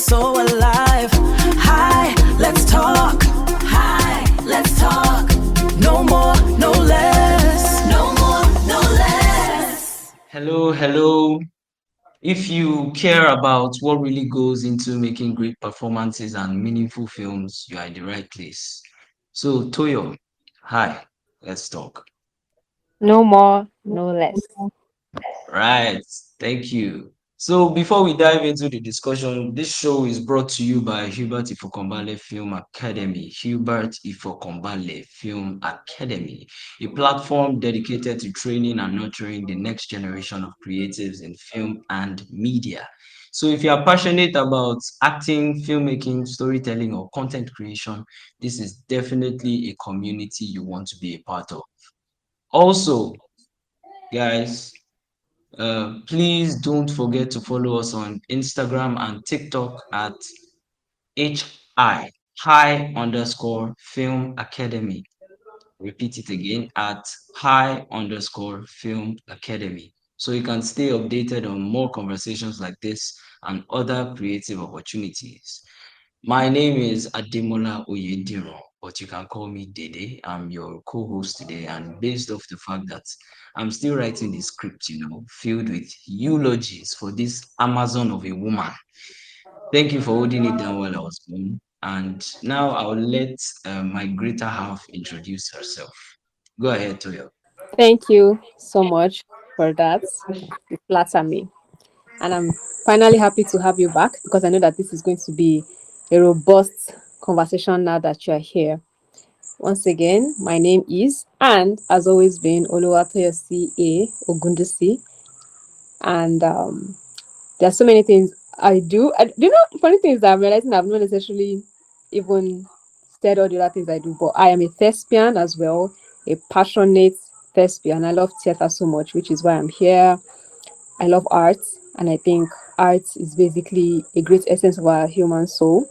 so alive. Hi, let's talk. Hi, let's talk. No more, no less. No more, no less. Hello, hello. If you care about what really goes into making great performances and meaningful films, you are in the right place. So, Toyo, hi, let's talk. No more, no less. Right, thank you. So, before we dive into the discussion, this show is brought to you by Hubert Ifokombale Film Academy. Hubert Ifokombale Film Academy, a platform dedicated to training and nurturing the next generation of creatives in film and media. So, if you are passionate about acting, filmmaking, storytelling, or content creation, this is definitely a community you want to be a part of. Also, guys, please don't forget to follow us on Instagram and TikTok at HI, high underscore film academy. Repeat it again at high underscore film academy. So you can stay updated on more conversations like this and other creative opportunities. My name is Ademola Oyediro, but you can call me Dede. I'm your co-host today, and based off the fact that I'm still writing the script, filled with eulogies for this Amazon of a woman. Thank you for holding it down while I was gone. And now I'll let my greater half introduce herself. Go ahead, Toyo. Thank you so much for that. You flatter me. And I'm finally happy to have you back because I know that this is going to be a robust conversation now that you are here. Once again, my name is and has always been Oluwatoyosi A. Ogundusi. And there are so many things I do. You know, funny things that I'm realizing I've not necessarily even said all the other things I do, but I am a thespian as well, a passionate thespian. I love theater so much, which is why I'm here. I love art, and I think art is basically a great essence of our human soul.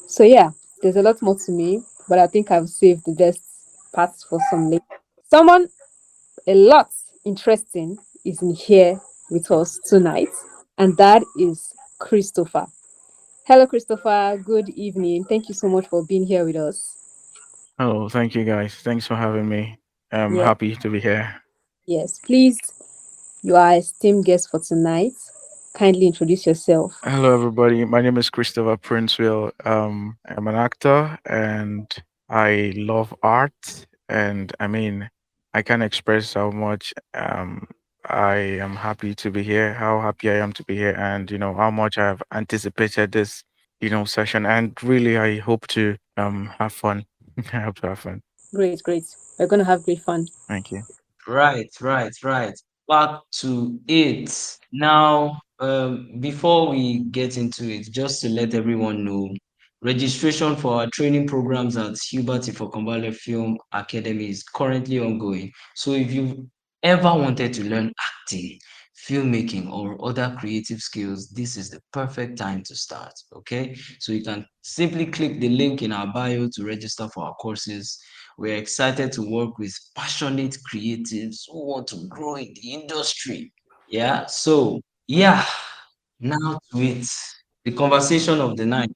So yeah, there's a lot more to me, but I think I've saved the best parts for some later. Someone a lot interesting is in here with us tonight, and that is Christopher. Hello, Christopher. Good evening. Thank you so much for being here with us. Oh, thank you guys. Thanks for having me. I'm Yes, happy to be here. yes. Please, you are a esteemed guest for tonight. Kindly introduce yourself. Hello, everybody. My name is Christopher Princewill. I'm an actor and I love art. And I mean, I can't express how much I am happy to be here, how happy I am to be here, and how much I've anticipated this, session. And really, I hope to have fun. I hope to have fun. Great, great. We're going to have great fun. Thank you. Right, right, right. Back to it. Now, before we get into it, just to let everyone know, registration for our training programs at Hubert Ifokombale Film Academy is currently ongoing. So if you've ever wanted to learn acting, filmmaking, or other creative skills, this is the perfect time to start. Okay, so you can simply click the link in our bio to register for our courses. We're excited to work with passionate creatives who want to grow in the industry. Yeah. So, yeah, now to it. The conversation of the night.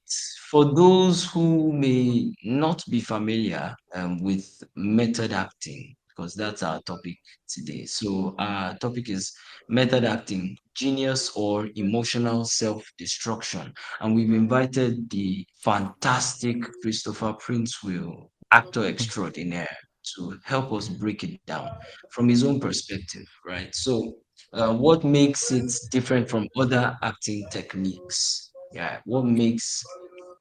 For those who may not be familiar with method acting, because that's our topic today. So, our topic is method acting, genius or emotional self destruction. And we've invited the fantastic Christopher Princewill, actor extraordinaire, to help us break it down from his own perspective, right? So, what makes it different from other acting techniques? Yeah, what makes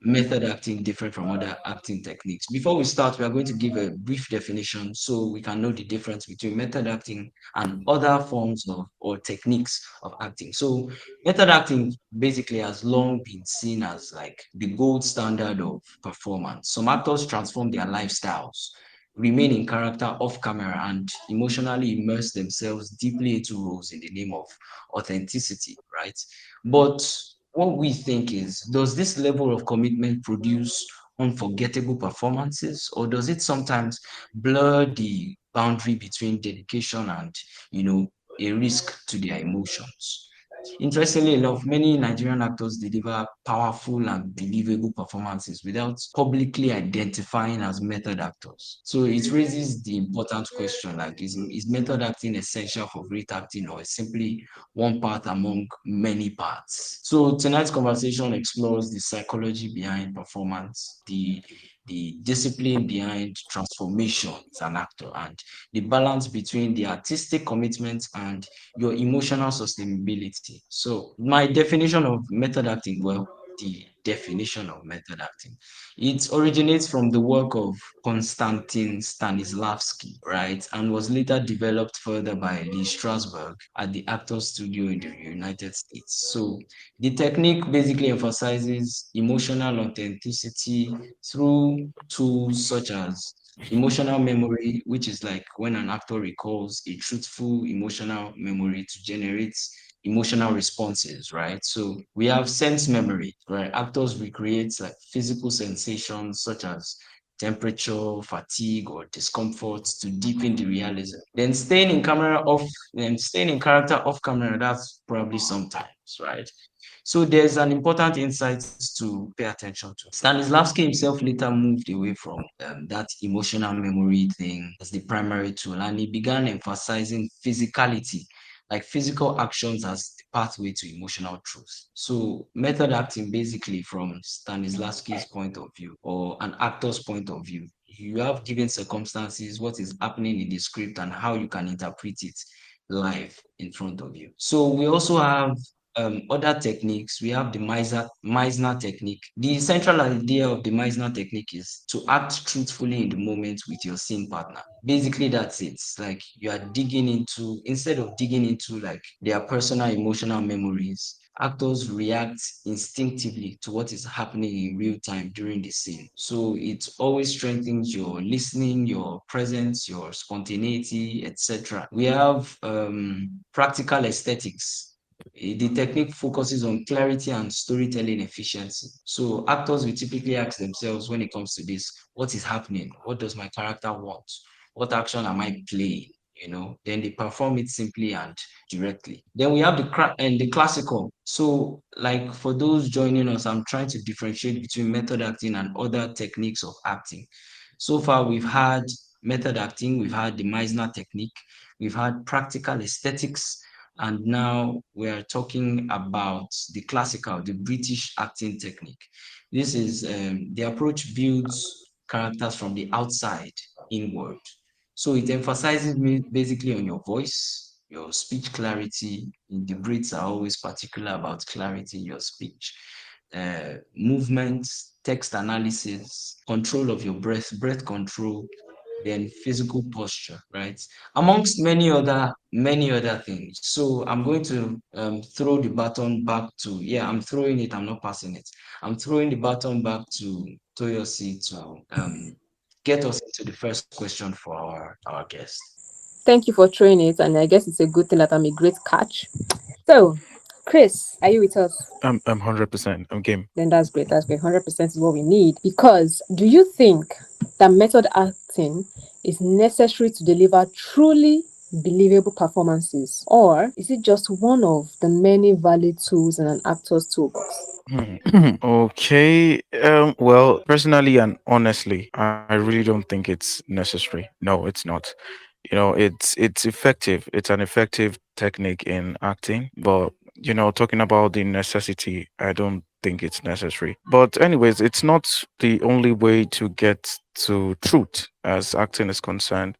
method acting different from other acting techniques? Before we start, we are going to give a brief definition so we can know the difference between method acting and other forms of or techniques of acting. So, method acting basically has long been seen as like the gold standard of performance. Some actors transform their lifestyles, remain in character off camera, and emotionally immerse themselves deeply into roles in the name of authenticity, right? But what we think is, does this level of commitment produce unforgettable performances, or does it sometimes blur the boundary between dedication and, you know, a risk to their emotions? Interestingly enough, many Nigerian actors deliver powerful and believable performances without publicly identifying as method actors. So it raises the important question like, is method acting essential for great acting or is simply one part among many parts? So tonight's conversation explores the psychology behind performance, the discipline behind transformation as an actor, and the balance between the artistic commitment and your emotional sustainability. So, my definition of method acting, well, the definition of method acting, it originates from the work of Konstantin Stanislavski, right, and was later developed further by Lee Strasberg at the Actors Studio in the United States. So, the technique basically emphasizes emotional authenticity through tools such as emotional memory, which is like when an actor recalls a truthful emotional memory to generate emotional responses, right? So we have sense memory, right? Actors recreate like physical sensations such as temperature, fatigue, or discomfort to deepen the realism. Then staying in character off camera, that's probably sometimes, right? So there's an important insight to pay attention to. Stanislavski himself later moved away from that emotional memory thing as the primary tool, and he began emphasizing physicality, like physical actions as the pathway to emotional truth. So method acting, basically, from Stanislavski's point of view or an actor's point of view, you have given circumstances, what is happening in the script, and how you can interpret it live in front of you. So we also have other techniques. We have the Meisner technique. The central idea of the Meisner technique is to act truthfully in the moment with your scene partner. Basically, that's it. It's like you are digging into, instead of digging into like their personal emotional memories, actors react instinctively to what is happening in real time during the scene. So it always strengthens your listening, your presence, your spontaneity, etc. We have practical aesthetics. The technique focuses on clarity and storytelling efficiency. So actors will typically ask themselves when it comes to this, what is happening? What does my character want? What action am I playing? Then they perform it simply and directly. Then we have the classical. So, like for those joining us, I'm trying to differentiate between method acting and other techniques of acting. So far, we've had method acting, we've had the Meisner technique, we've had practical aesthetics, and now we are talking about the classical, the British acting technique. This is the approach builds characters from the outside inward. So it emphasizes basically on your voice, your speech clarity. The Brits are always particular about clarity in your speech, movements, text analysis, control of your breath control, then physical posture, right? Amongst many other things. So I'm going to throw the baton back to, yeah, I'm throwing it, I'm not passing it. I'm throwing the baton back to Toyosi to get us into the first question for our guest. Thank you for throwing it, and I guess it's a good thing that I'm a great catch. So, Chris, are you with us? I'm 100%. I'm game. Then that's great. That's great. 100% is what we need. Because do you think that method acting is necessary to deliver truly believable performances? Or is it just one of the many valid tools in an actor's toolbox? Okay. Well, personally and honestly, I really don't think it's necessary. No, it's not. It's effective. It's an effective technique in acting, but talking about the necessity, I don't think it's necessary. But anyways, it's not the only way to get to truth as acting is concerned.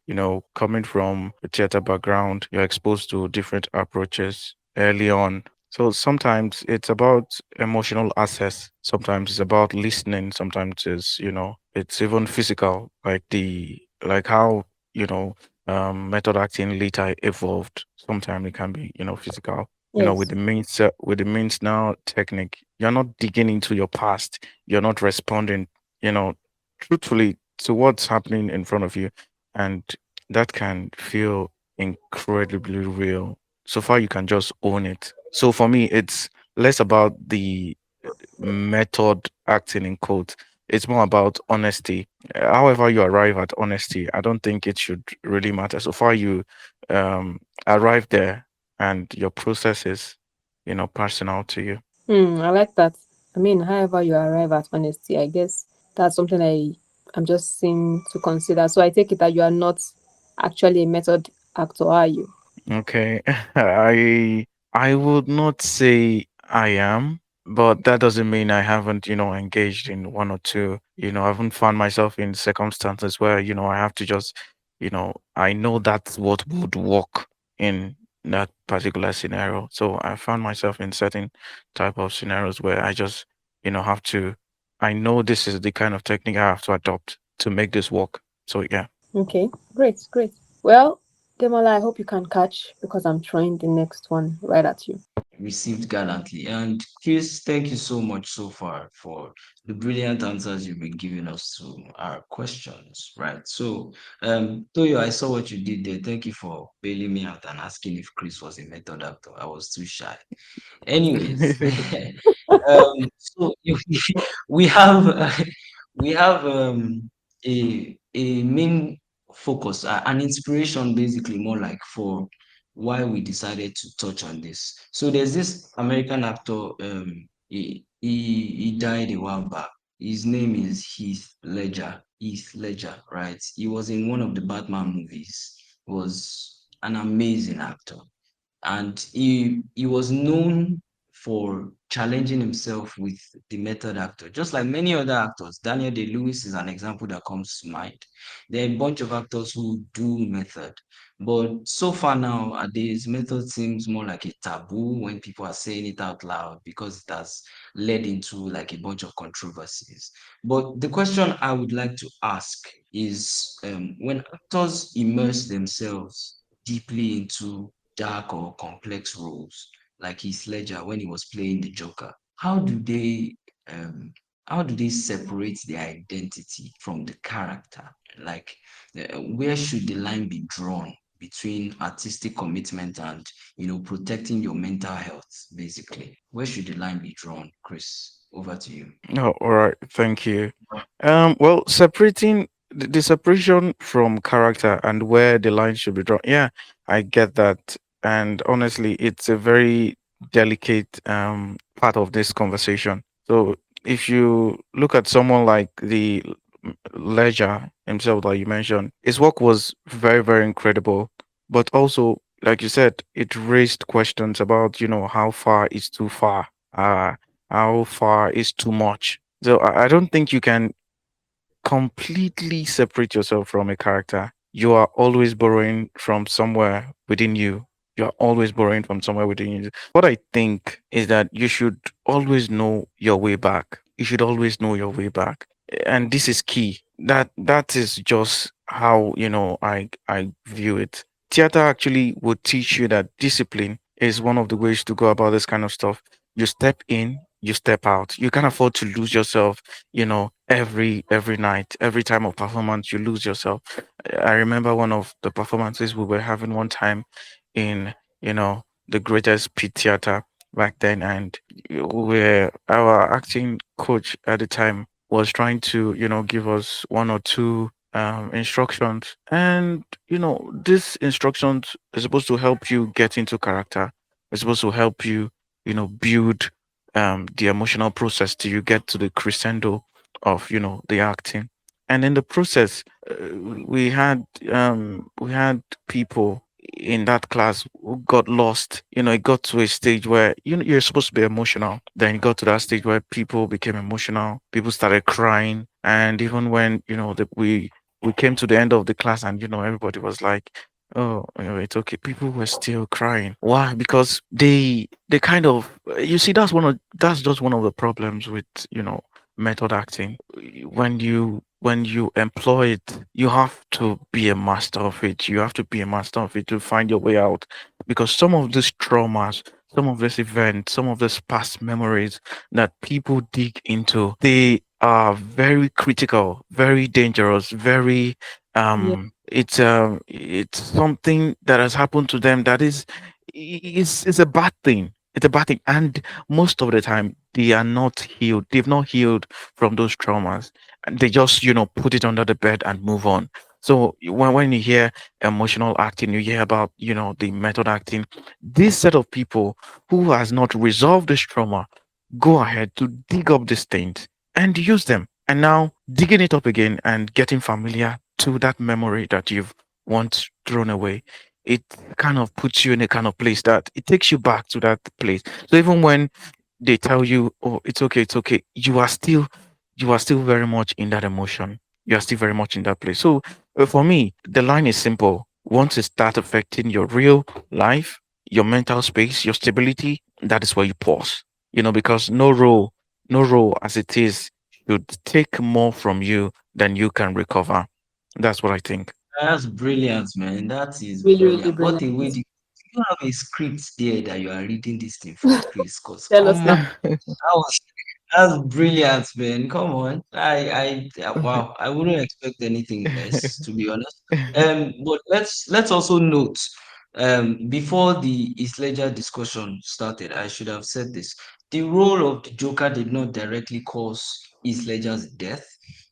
Coming from a theater background, you're exposed to different approaches early on. So sometimes it's about emotional access. Sometimes it's about listening. Sometimes it's even physical, like how, you know, method acting later evolved. Sometimes it can be, physical. With Yes. the means now technique, you're not digging into your past. You're not responding, you know, truthfully to what's happening in front of you. And that can feel incredibly real. So far, you can just own it. So for me, it's less about the method acting in quote. It's more about honesty. However, you arrive at honesty, I don't think it should really matter. So far, you arrive there and your processes. personal to you. I like that. I mean, however you arrive at honesty, I guess that's something I'm just seeing to consider. So I take it that you are not actually a method actor, are you? Okay. I would not say I am, but that doesn't mean I haven't, engaged in one or two. I haven't found myself in circumstances where, I have to just, I know that's what would work in that particular scenario. So I found myself in certain type of scenarios where I just, have to, I know this is the kind of technique I have to adopt to make this work. So yeah. Okay, great, great. Well, Demola, I hope you can catch because I'm throwing the next one right at you. Received gallantly. And Chris, thank you so much so far for the brilliant answers you've been giving us to our questions. Right. So, Toyo, I saw what you did there. Thank you for bailing me out and asking if Chris was a method actor. I was too shy. Anyways, so we have we have a main focus, an inspiration, basically more like for why we decided to touch on this. So there's this American actor. He died a while back. His name is Heath Ledger. Heath Ledger, right? He was in one of the Batman movies. Was an amazing actor, and he was known for challenging himself with the method actor, just like many other actors. Daniel Day Lewis is an example that comes to mind. There are a bunch of actors who do method, but so far nowadays, method seems more like a taboo when people are saying it out loud because it has led into like a bunch of controversies. But the question I would like to ask is, when actors immerse themselves deeply into dark or complex roles, like Heath Ledger when he was playing the Joker, um how do they separate their identity from the character? Like, where should the line be drawn between artistic commitment and protecting your mental health, basically? Where should the line be drawn, Chris? Over to you. Oh, all right. Thank you. Well, separating the separation from character and where the line should be drawn. Yeah, I get that. And honestly, it's a very delicate part of this conversation. So if you look at someone like the Ledger himself that you mentioned, his work was very, very incredible. But also, like you said, it raised questions about, how far is too far. How far is too much. So I don't think you can completely separate yourself from a character. You are always borrowing from somewhere within you. You are always borrowing from somewhere within you. What I think is that you should always know your way back. You should always know your way back. And this is key. That is just how, I view it. Theater actually would teach you that discipline is one of the ways to go about this kind of stuff. You step in, you step out. You can't afford to lose yourself, every night, every time of performance. You lose yourself. I remember one of the performances we were having one time in, the greatest pit theater back then, and where our acting coach at the time was trying to, give us one or two instructions, and these instructions are supposed to help you get into character. It's supposed to help you, build the emotional process till you get to the crescendo of, the acting. And in the process, we had people in that class who got lost. It got to a stage where, you're supposed to be emotional. Then it got to that stage where people became emotional. People started crying, and even when, we came to the end of the class, and everybody was like, oh, it's okay. People were still crying. Why? Because they kind of, you see, that's just one of the problems with, method acting. When you employ it, you have to be a master of it. You have to be a master of it to find your way out. Because some of these traumas, some of this event, some of these past memories that people dig into, they are very critical, very dangerous, very Yeah, it's something that has happened to them that is a bad thing. It's a bad thing. And most of the time they are not healed. They've not healed from those traumas. And they just, put it under the bed and move on. So when you hear emotional acting, you hear about, the method acting. This set of people who has not resolved this trauma go ahead to dig up these things and use them. And now digging it up again and getting familiar to that memory that you've once thrown away, it kind of puts you in a kind of place that it takes you back to that place. So even when they tell you, "Oh, it's okay," you are still very much in that emotion. You are still very much in that place. So for me, the line is simple. Once it starts affecting your real life, your mental space, your stability, that is where you pause. Because no role as it is should take more from you than you can recover. That's what I think. That's brilliant, man. That is Really, really brilliant. What brilliant. a way to, you have a script there that you are reading this thing from, Chris? Because Tell us come now. on, that was that's brilliant, man. Come on. Wow, I wouldn't expect anything less, to be honest. But let's also note, before the East Ledger discussion started, I should have said this. The role of the Joker did not directly cause East Ledger's death.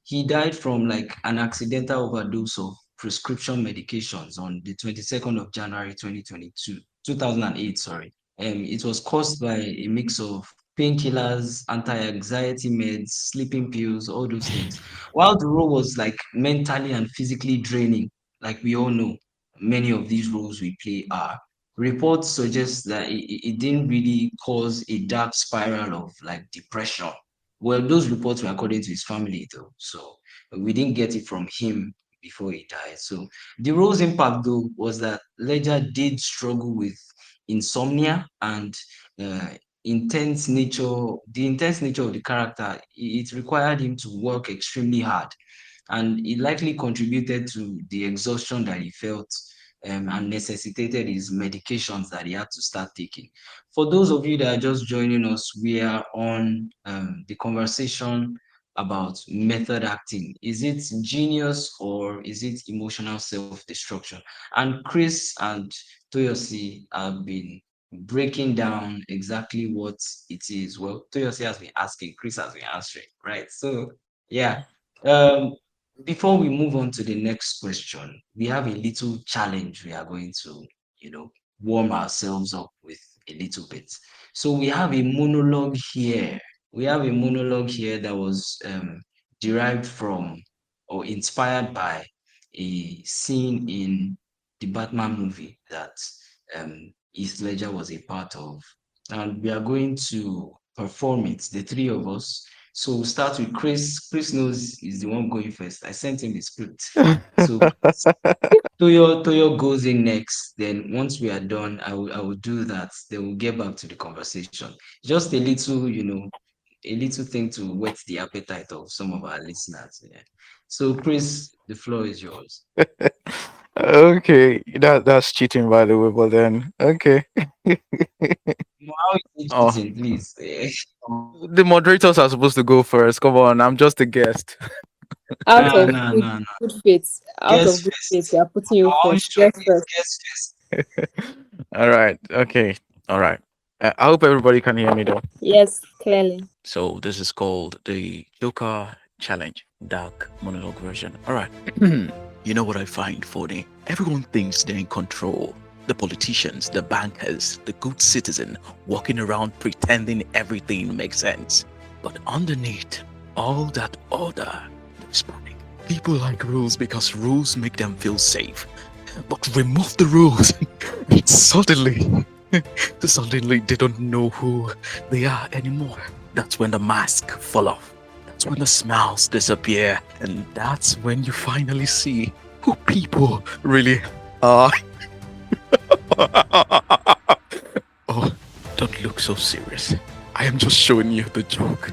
He died from like an accidental overdose of prescription medications on the 22nd of January 2022, 2008, sorry. It was caused by a mix of painkillers, anti-anxiety meds, sleeping pills, all those things. While the role was like mentally and physically draining, like we all know, many of these roles we play are. Reports suggest that it didn't really cause a dark spiral of like depression. Well, those reports were according to his family, though, so we didn't get it from him before he died. So the role's impact, though, was that Ledger did struggle with insomnia and uh, the intense nature of the character. It required him to work extremely hard, and it likely contributed to the exhaustion that he felt, and necessitated his medications that he had to start taking. For those of you that are just joining us, we are on the conversation about method acting. Is it genius or is it emotional self-destruction? And Chris and Toyosi have been breaking down exactly what it is. Well, Toyosi has been asking, Chris has been answering, right? So, yeah. Um, Before we move on to the next question, we have a little challenge we are going to, you know, warm ourselves up with a little bit. So we have a monologue here. We have a monologue here that was derived from or inspired by a scene in the Batman movie that Heath Ledger was a part of. And we are going to perform it, the three of us. So we'll start with Chris. Chris knows he's the one going first. I sent him the script. So Toyo goes in next. Then once we are done, I will do that. Then we'll get back to the conversation. Just a little, a little thing to whet the appetite of some of our listeners. Yeah. So Chris, the floor is yours. Okay, that's cheating, by the way. But then, okay. How is it Oh, cheating, please? the moderators are supposed to go first. Come on, I'm just a guest. Out Nah, of nah, good, nah, nah. good faith, out Guess of good faith, we first. are putting you Our own first. show Yes, is first. guess first. All right. Okay. All right. I hope everybody can hear me though. Yes, clearly. So this is called the Joker Challenge, dark monologue version. All right. You know what I find funny? Everyone thinks they're in control. The politicians, the bankers, the good citizen walking around pretending everything makes sense. But underneath all that order, there's panic. People like rules because rules make them feel safe. But remove the rules, and suddenly they don't know who they are anymore. That's when the mask fall off. That's when the smiles disappear. And that's when you finally see who people really are. Oh, don't look so serious. I am just showing you the joke.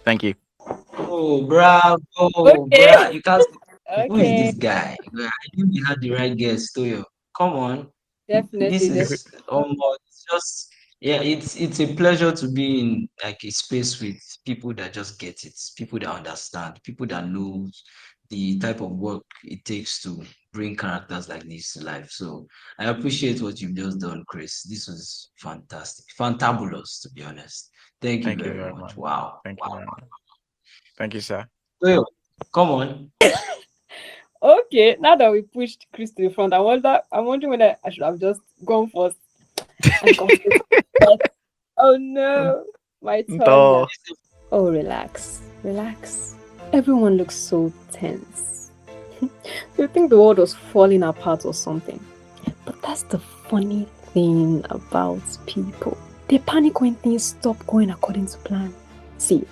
Thank you. Oh, bravo, Okay. bruh. You can't. Who is Okay. this guy? Well, I knew we had the right guest, Toyo. Come on. This Definitely. is it's just yeah, it's a pleasure to be in like a space with people that just get it, people that understand, people that know the type of work it takes to bring characters like this to life. So I appreciate what you've just done, Chris. This was fantastic, fantabulous, to be honest. Thank you Thank you very very much. much. Wow, Thank you wow. very much. Thank you, sir. Toyo, come on. Okay, now that we pushed Chris to the front, I'm wondering whether I should have just gone first and completed. Oh no, my turn now. No. Oh, relax, relax. Everyone looks so tense. You think the world was falling apart or something. But that's the funny thing about people. They panic when things stop going according to plan. See,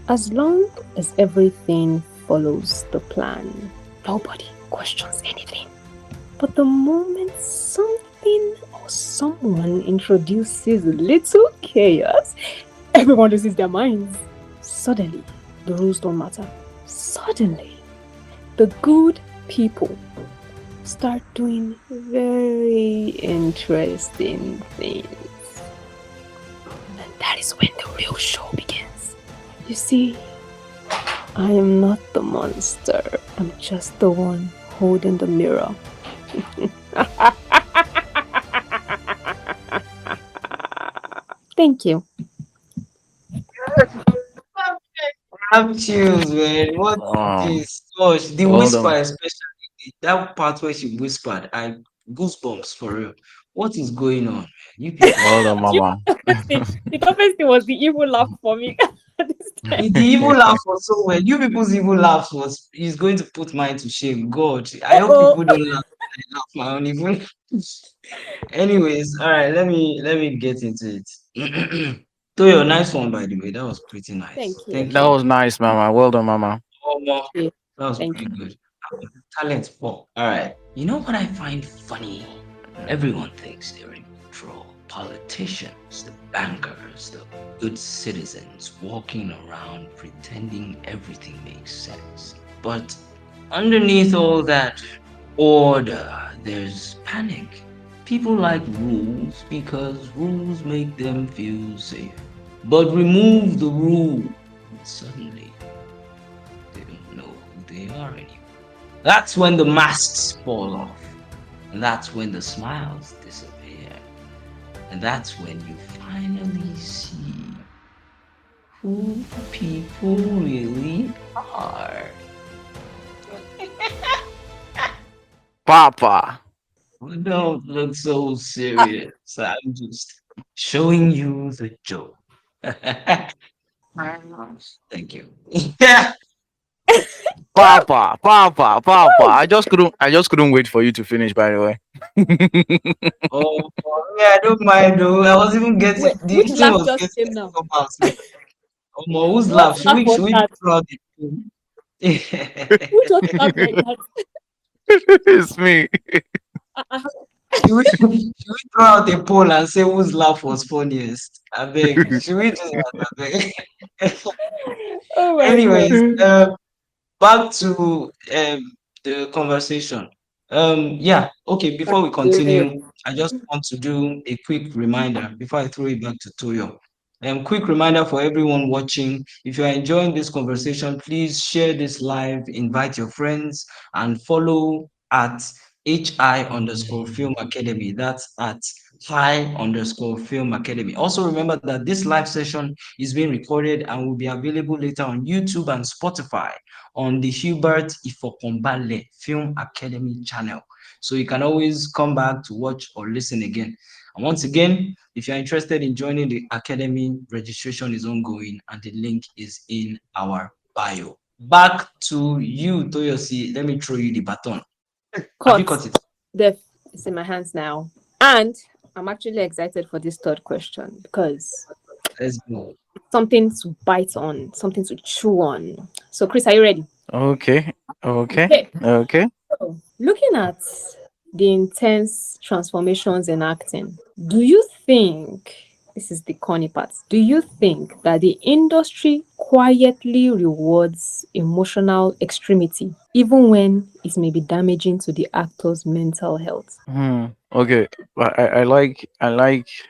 as long as everything follows the plan, nobody questions anything. But the moment something or someone introduces a little chaos, everyone loses their minds. Suddenly, the rules don't matter. Suddenly, the good people start doing very interesting things. And that is when the real show begins. You see, I am not the monster. I'm just the one holding the mirror. Thank you. Have chills, man. What Um, is this? Gosh, the well whisper, done, especially that part where she whispered, I goosebumps for real. What is going on? You people. well done, You Mama. the toughest thing was the evil laugh for me at this time. The evil laugh was so well. You people's evil laugh was is going to put mine to shame. God, I hope Uh-oh. people don't laugh when I laugh my own evil. Anyways, all right, let me get into it. Toyo, nice one by the way. That was pretty nice. Thank you. Thank That you. was nice, Mama. Well done, Mama. Omo, Yeah, that was thank pretty you. good. Talent pop. All right. You know what I find funny? Everyone thinks they're in control. Politicians, the bankers, the good citizens walking around pretending everything makes sense. But underneath all that order, there's panic. People like rules because rules make them feel safe. But remove the rule, and suddenly they don't know who they are anymore. That's when the masks fall off. And that's when the smiles disappear. And that's when you finally see who people really are. Papa. Don't look so serious. I'm just showing you the joke. Thank you. Yeah. Papa. I just couldn't wait for you to finish, by the way. Oh, yeah, I don't mind though. I was even getting Wait, the which thing laugh was just getting came to now? come out. Oh, who's What laugh? Should laugh we was should we do that? crowd it? Who just laughed like that? It's me. I have, Should we throw out a poll and say whose laugh was funniest? I beg. Should we do that? I beg. oh my god. Anyways, back to the conversation. Yeah, okay, before we Yeah. continue, I just want to do a quick reminder before I throw it back to Toyo. Quick reminder for everyone watching. If you are enjoying this conversation, please share this live, invite your friends, and follow at HI underscore film academy. That's at high underscore film academy. Also remember that this live session is being recorded and will be available later on YouTube and Spotify on the Hubert Ifokonbale Film Academy channel. So you can always come back to watch or listen again. And once again, if you're interested in joining the academy, registration is ongoing and the link is in our bio. Back to you, Toyosi. Let me throw you the baton. Have you Cut. got it? The it's in my hands now. And I'm actually excited for this third question because Let's go. something to bite on, something to chew on. So, Chris, are you ready? Okay. Okay. Okay. Okay. So, looking at the intense transformations in acting, do you think this is the corny part? Do you think that the industry quietly rewards emotional extremity, even when it may be damaging to the actor's mental health? Okay. I like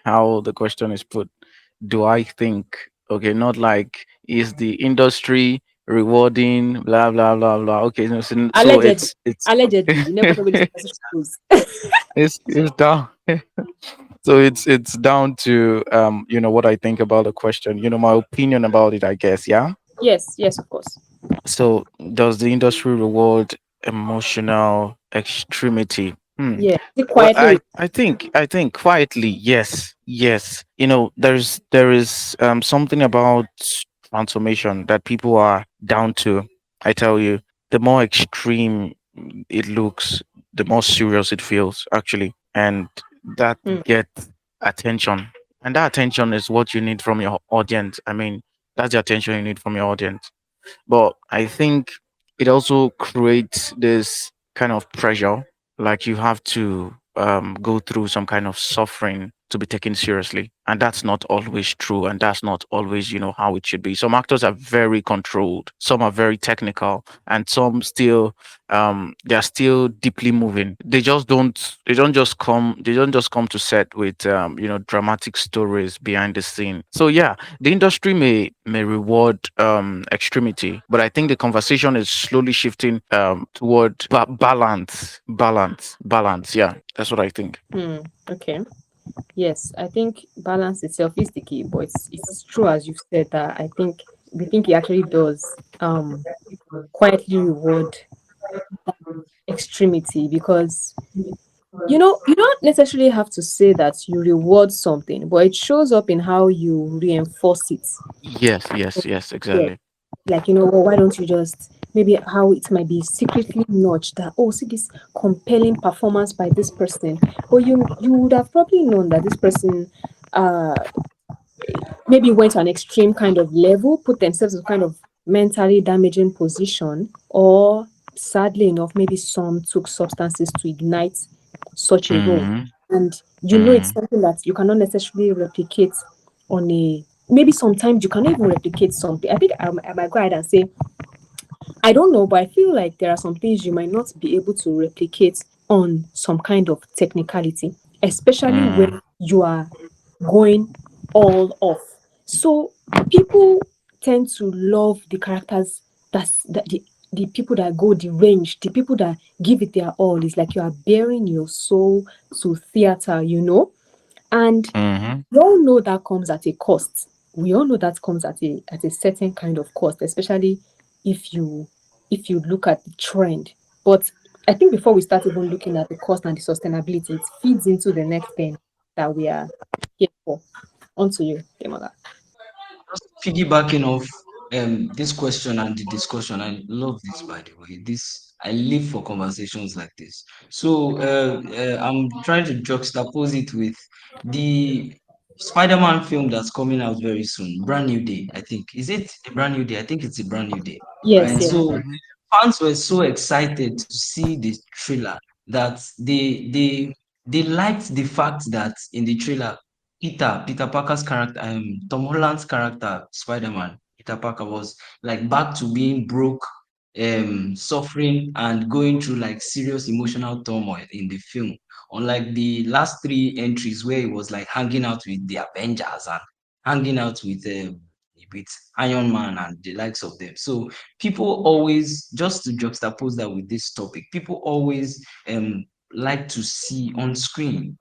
how the question is put. Do I think? Okay, not like is the industry rewarding blah blah blah blah. Okay, so Allegedly, it's allegedly, you never know where this conversation goes. it's down. So it's down to what I think about the question. My opinion about it, I guess. Yeah. Yes, yes, of course. So does the industry reward emotional extremity. Yeah, is it Well, quietly? I think quietly, yes, yes. You know, there is something about transformation that people are down to. I tell you, the more extreme it looks, the more serious it feels, actually, and that Mm, gets attention, and that attention is what you need from your audience. I mean, that's the attention you need from your audience. But I think it also creates this kind of pressure, like you have to go through some kind of suffering to be taken seriously. And that's not always true. And that's not always, how it should be. Some actors are very controlled, some are very technical, and some still they're still deeply moving. They don't just come to set with dramatic stories behind the scene. So yeah, the industry may reward extremity, but I think the conversation is slowly shifting toward balance. Yeah, that's what I think. okay. Yes, I think balance itself is the key, but it's true as you've said that we think it actually does quietly reward extremity because you don't necessarily have to say that you reward something, but it shows up in how you reinforce it. Yes, Yeah, exactly. like well, why don't you just maybe how it might be secretly notched that, oh, see this compelling performance by this person, but you would have probably known that this person uh maybe went to an extreme kind of level, put themselves in kind of mentally damaging position, or sadly enough, maybe some took substances to ignite such a role. Hmm. And it's Hmm. something that you cannot necessarily replicate on a maybe sometimes you cannot even replicate something. I think I might go ahead and say I don't know, but I feel like there are some things you might not be able to replicate on some kind of technicality, especially Hmm. when you are going all off. So people tend to love the characters that the people that go the range, the people that give it their all. It's like you are bearing your soul to theater. And Hmm. we all know that comes at a cost. We all know that comes at a certain kind of cost, especially if you look at the trend. But I think before we start even looking at the cost and the sustainability, it feeds into the next thing that we are here for. On to you, Demola. Just piggybacking off this question and the discussion, I love this, by the way. This I live for conversations like this. So I'm trying to juxtapose it with the Spider-Man film that's coming out very soon, Brand New Day. I think is it a brand new day? I think it's a brand new day, Yes, right? yes. So Hmm. fans were so excited to see the trailer that they liked the fact that in the trailer Peter Parker's character, Tom Holland's character, Spider-Man, Peter Parker was like back to being broke, suffering and going through like serious emotional turmoil in the film. Unlike the last three entries where he was like hanging out with the Avengers and hanging out with Iron Man and the likes of them. So people always, just to juxtapose that with this topic, people always like to see on screen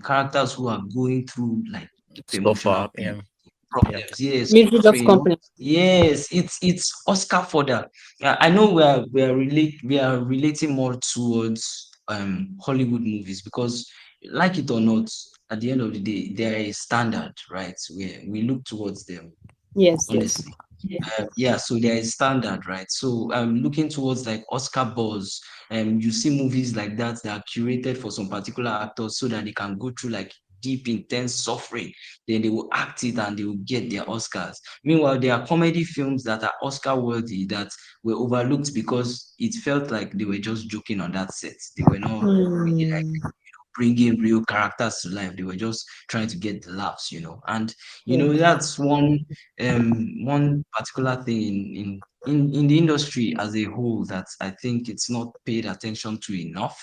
characters who are going through like deep So far, emotional yeah, yeah. problems. Yes, Misery loves suffering. company. Yes, it's Oscar fodder. I know we are relating more towards Hollywood movies because, like it or not, at the end of the day, they are a standard, right? We look towards them Yes, yes. honestly. Yeah, so there is standard, right? So looking towards like Oscar buzz, you see movies like that are curated for some particular actors so that they can go through like deep, intense suffering. Then they will act it and they will get their Oscars. Meanwhile, there are comedy films that are Oscar worthy that were overlooked because it felt like they were just joking on that set. They were not really like Hmm. bringing real characters to life. They were just trying to get the laughs. And Yeah. that's one particular thing in the industry as a whole that I think it's not paid attention to enough,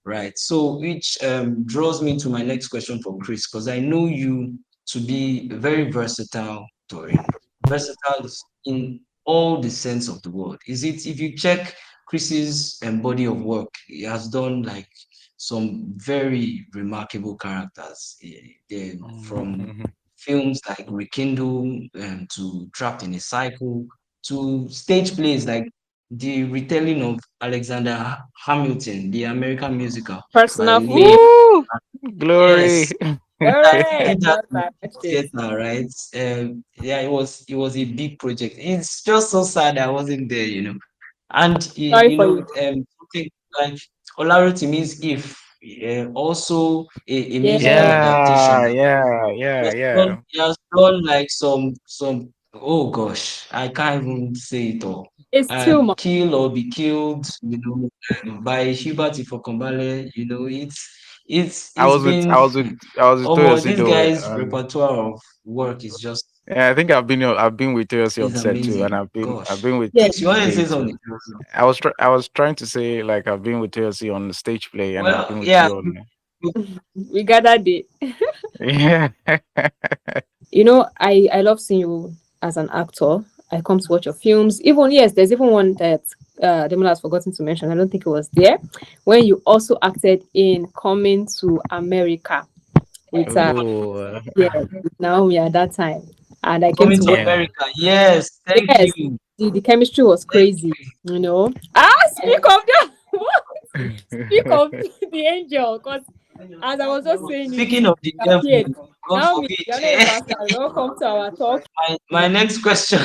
right? So which draws me to my next question for Chris, because I know you to be very versatile, Dorian. Versatile in all the sense of the word. Is it if you check Chris's body of work, he has done like some very remarkable characters. From Hmm. films like Rekindle to Trapped in a Cycle to stage plays like the retelling of Alexander Hamilton, the American musical by Personal Lin. favorite. Woo! Glory. Yes, I Alright, did that yes, in I watched it. theater, right? Yeah, it was a big project. It's just so sad I wasn't there, And Sorry for you. something like Olaruti means if also a musical Yeah. adaptation. Yeah, yeah, yeah, yeah. He has done like some. Oh gosh, I can't even say it all. It's too much. Kill or be killed, by Hubert Ifokonbale. I It's was with been I was with I was with Toyosi this though. guy's repertoire of work is just Yeah, I think I've been with Toyosi is on set too, and amazing. I've been Gosh, with Yeah. please, you want to Day say something? too. I was trying to say like I've been with Toyosi on the stage play, and I've Well, been with yeah, you on. We gathered it. Yeah. I love seeing you as an actor. I come to watch your films. Even yes, there's even one that Demola has forgotten to mention. I don't think it was there when you also acted in Coming to America with Oh, yeah with Naomi at that time, and I came coming to to watch. yeah. America. Yes, thank Yes, you, the chemistry was thank crazy. Speak of that. Speak of the angel, because as I was just saying it, Speaking of the it appeared. devil, God Naomi, you're not a forbid. bastard. Welcome to our talk. My next question,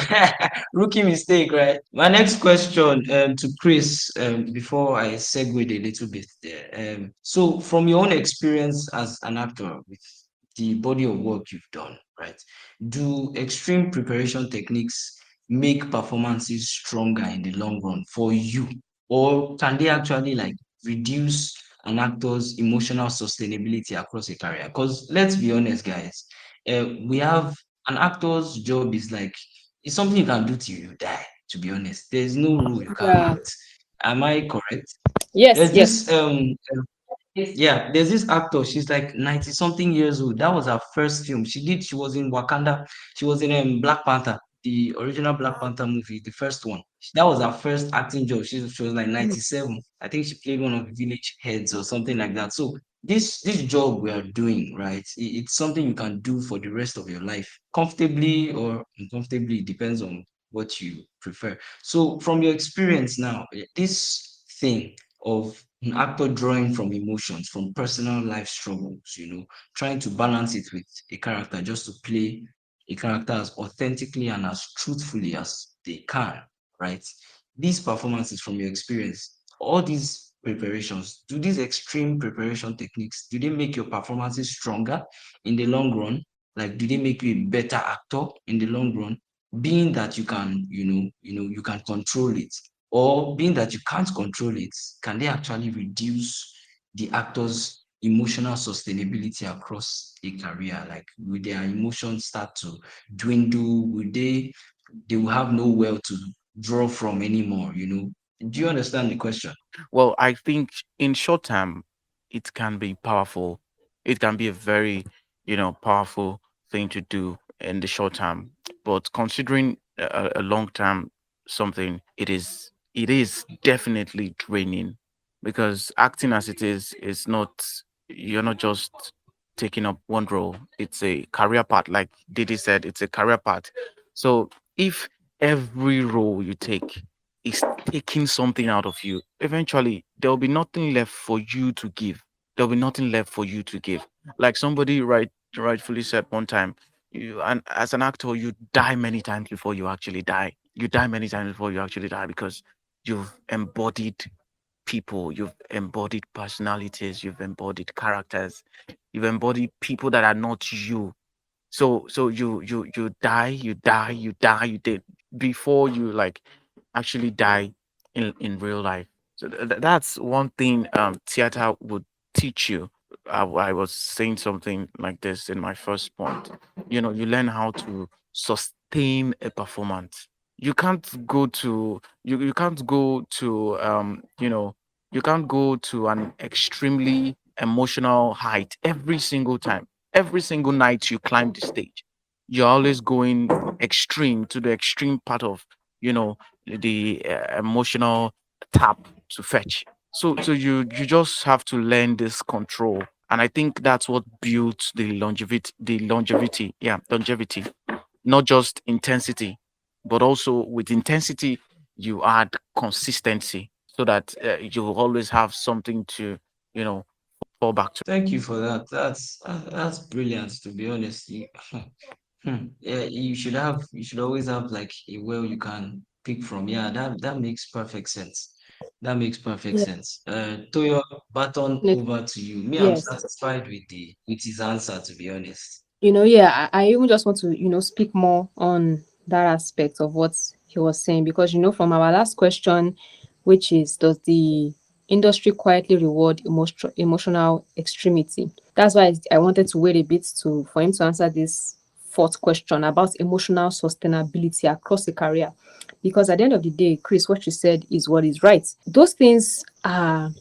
rookie mistake, right? My next question to Chris, before I segue a little bit there. So from your own experience as an actor with the body of work you've done, right? Do extreme preparation techniques make performances stronger in the long run for you? Or can they actually like reduce an actor's emotional sustainability across a career? Because let's be honest, guys, we have an actor's job is like it's something you can do till you die. To be honest, there's no rule you can't Yeah. act. Am I correct? Yes, There's yes. this yeah, there's this actor. She's like 90 something years old. That was her first film. She was in Wakanda. She was in Black Panther, the original Black Panther movie, the first one. That was her first acting job. She was like 97. I think she played one of the village heads or something like that. So this job we are doing, right? It's something you can do for the rest of your life, comfortably or uncomfortably, depends on what you prefer. So from your experience now, this thing of an actor drawing from emotions, from personal life struggles, trying to balance it with a character just to play a character as authentically and as truthfully as they can, right? These performances from your experience, all these preparations, do these extreme preparation techniques, do they make your performances stronger in the long run? Like, do they make you a better actor in the long run? Being that you can, you can control it, or being that you can't control it, can they actually reduce the actor's emotional sustainability across a career? Like, will their emotions start to dwindle? They will have no well to draw from anymore? Do you understand the question? Well, I think in short term, it can be powerful. It can be a very, powerful thing to do in the short term. But considering a long term something, it is definitely draining because acting as it is not you're not just taking up one role. It's a career path, like Didi said. It's a career path. So if every role you take is taking something out of you, eventually there will be nothing left for you to give. There'll be nothing left for you to give. Like somebody rightfully said one time, and as an actor, you die many times before you actually die. You die many times before you actually die because you've embodied people, you've embodied personalities, you've embodied characters, you've embodied people that are not you. So you die, you did before you like actually die in real life. So that's one thing theater would teach you. I was saying something like this in my first point. You learn how to sustain a performance. You can't go to you can't go to an extremely emotional height every single time. Every single night you climb the stage, you're always going extreme to the extreme part of you know the emotional tap to fetch. So you just have to learn this control, and I think that's what builds the longevity. Yeah, longevity, not just intensity, but also with intensity. you add consistency so that you will always have something to, you know, fall back to. Thank you for that. That's brilliant, to be honest. Yeah, you should always have like a well you can pick from. Yeah, that makes perfect sense. That makes perfect Yeah, sense. Toyo, baton definitely. over to you. Me, I'm Yes. satisfied with his answer, to be honest. Yeah, I even just want to, speak more on that aspect of what he was saying because, from our last question, which is, does the industry quietly reward emotional extremity? That's why I wanted to wait a bit for him to answer this fourth question about emotional sustainability across a career. Because at the end of the day, Chris, what you said is what is right. Those things are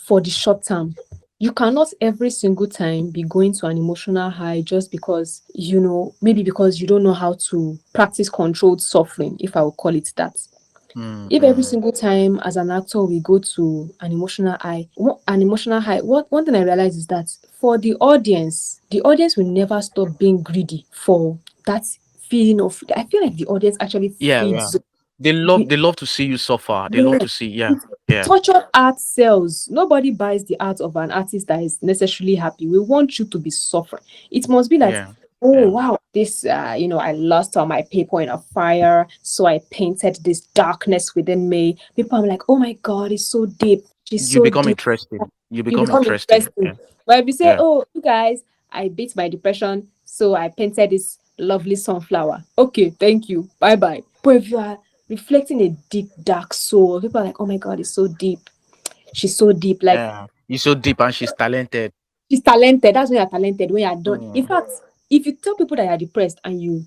for the short term. You cannot every single time be going to an emotional high just because, maybe because you don't know how to practice controlled suffering, if I will call it that. If every Mm-hmm. single time as an actor we go to an emotional high, what one thing I realize is that for the audience will never stop being greedy for that feeling of. I feel like the audience actually Yeah, yeah. feeds. They love to see you suffer. They love Yeah, to see, yeah, it's yeah, tortured art sells. Nobody buys the art of an artist that is necessarily happy. We want you to be suffering. It must be like, yeah, oh yeah. wow, this I lost all my paper in a fire, so I painted this darkness within me. People are like, oh my god, it's so deep. She's You so become deep. interesting. You You become become interesting. interesting. Yeah, But if you say, yeah. oh, you guys, I beat my depression, so I painted this lovely sunflower. Okay, thank you. Bye bye. But if you are reflecting a deep, dark soul, people are like, oh my God, it's so deep. She's so deep. Like, Yeah. You're so deep and she's talented. she's talented. That's when you're talented, when you're done. In Mm. fact, if you tell people that you're depressed and you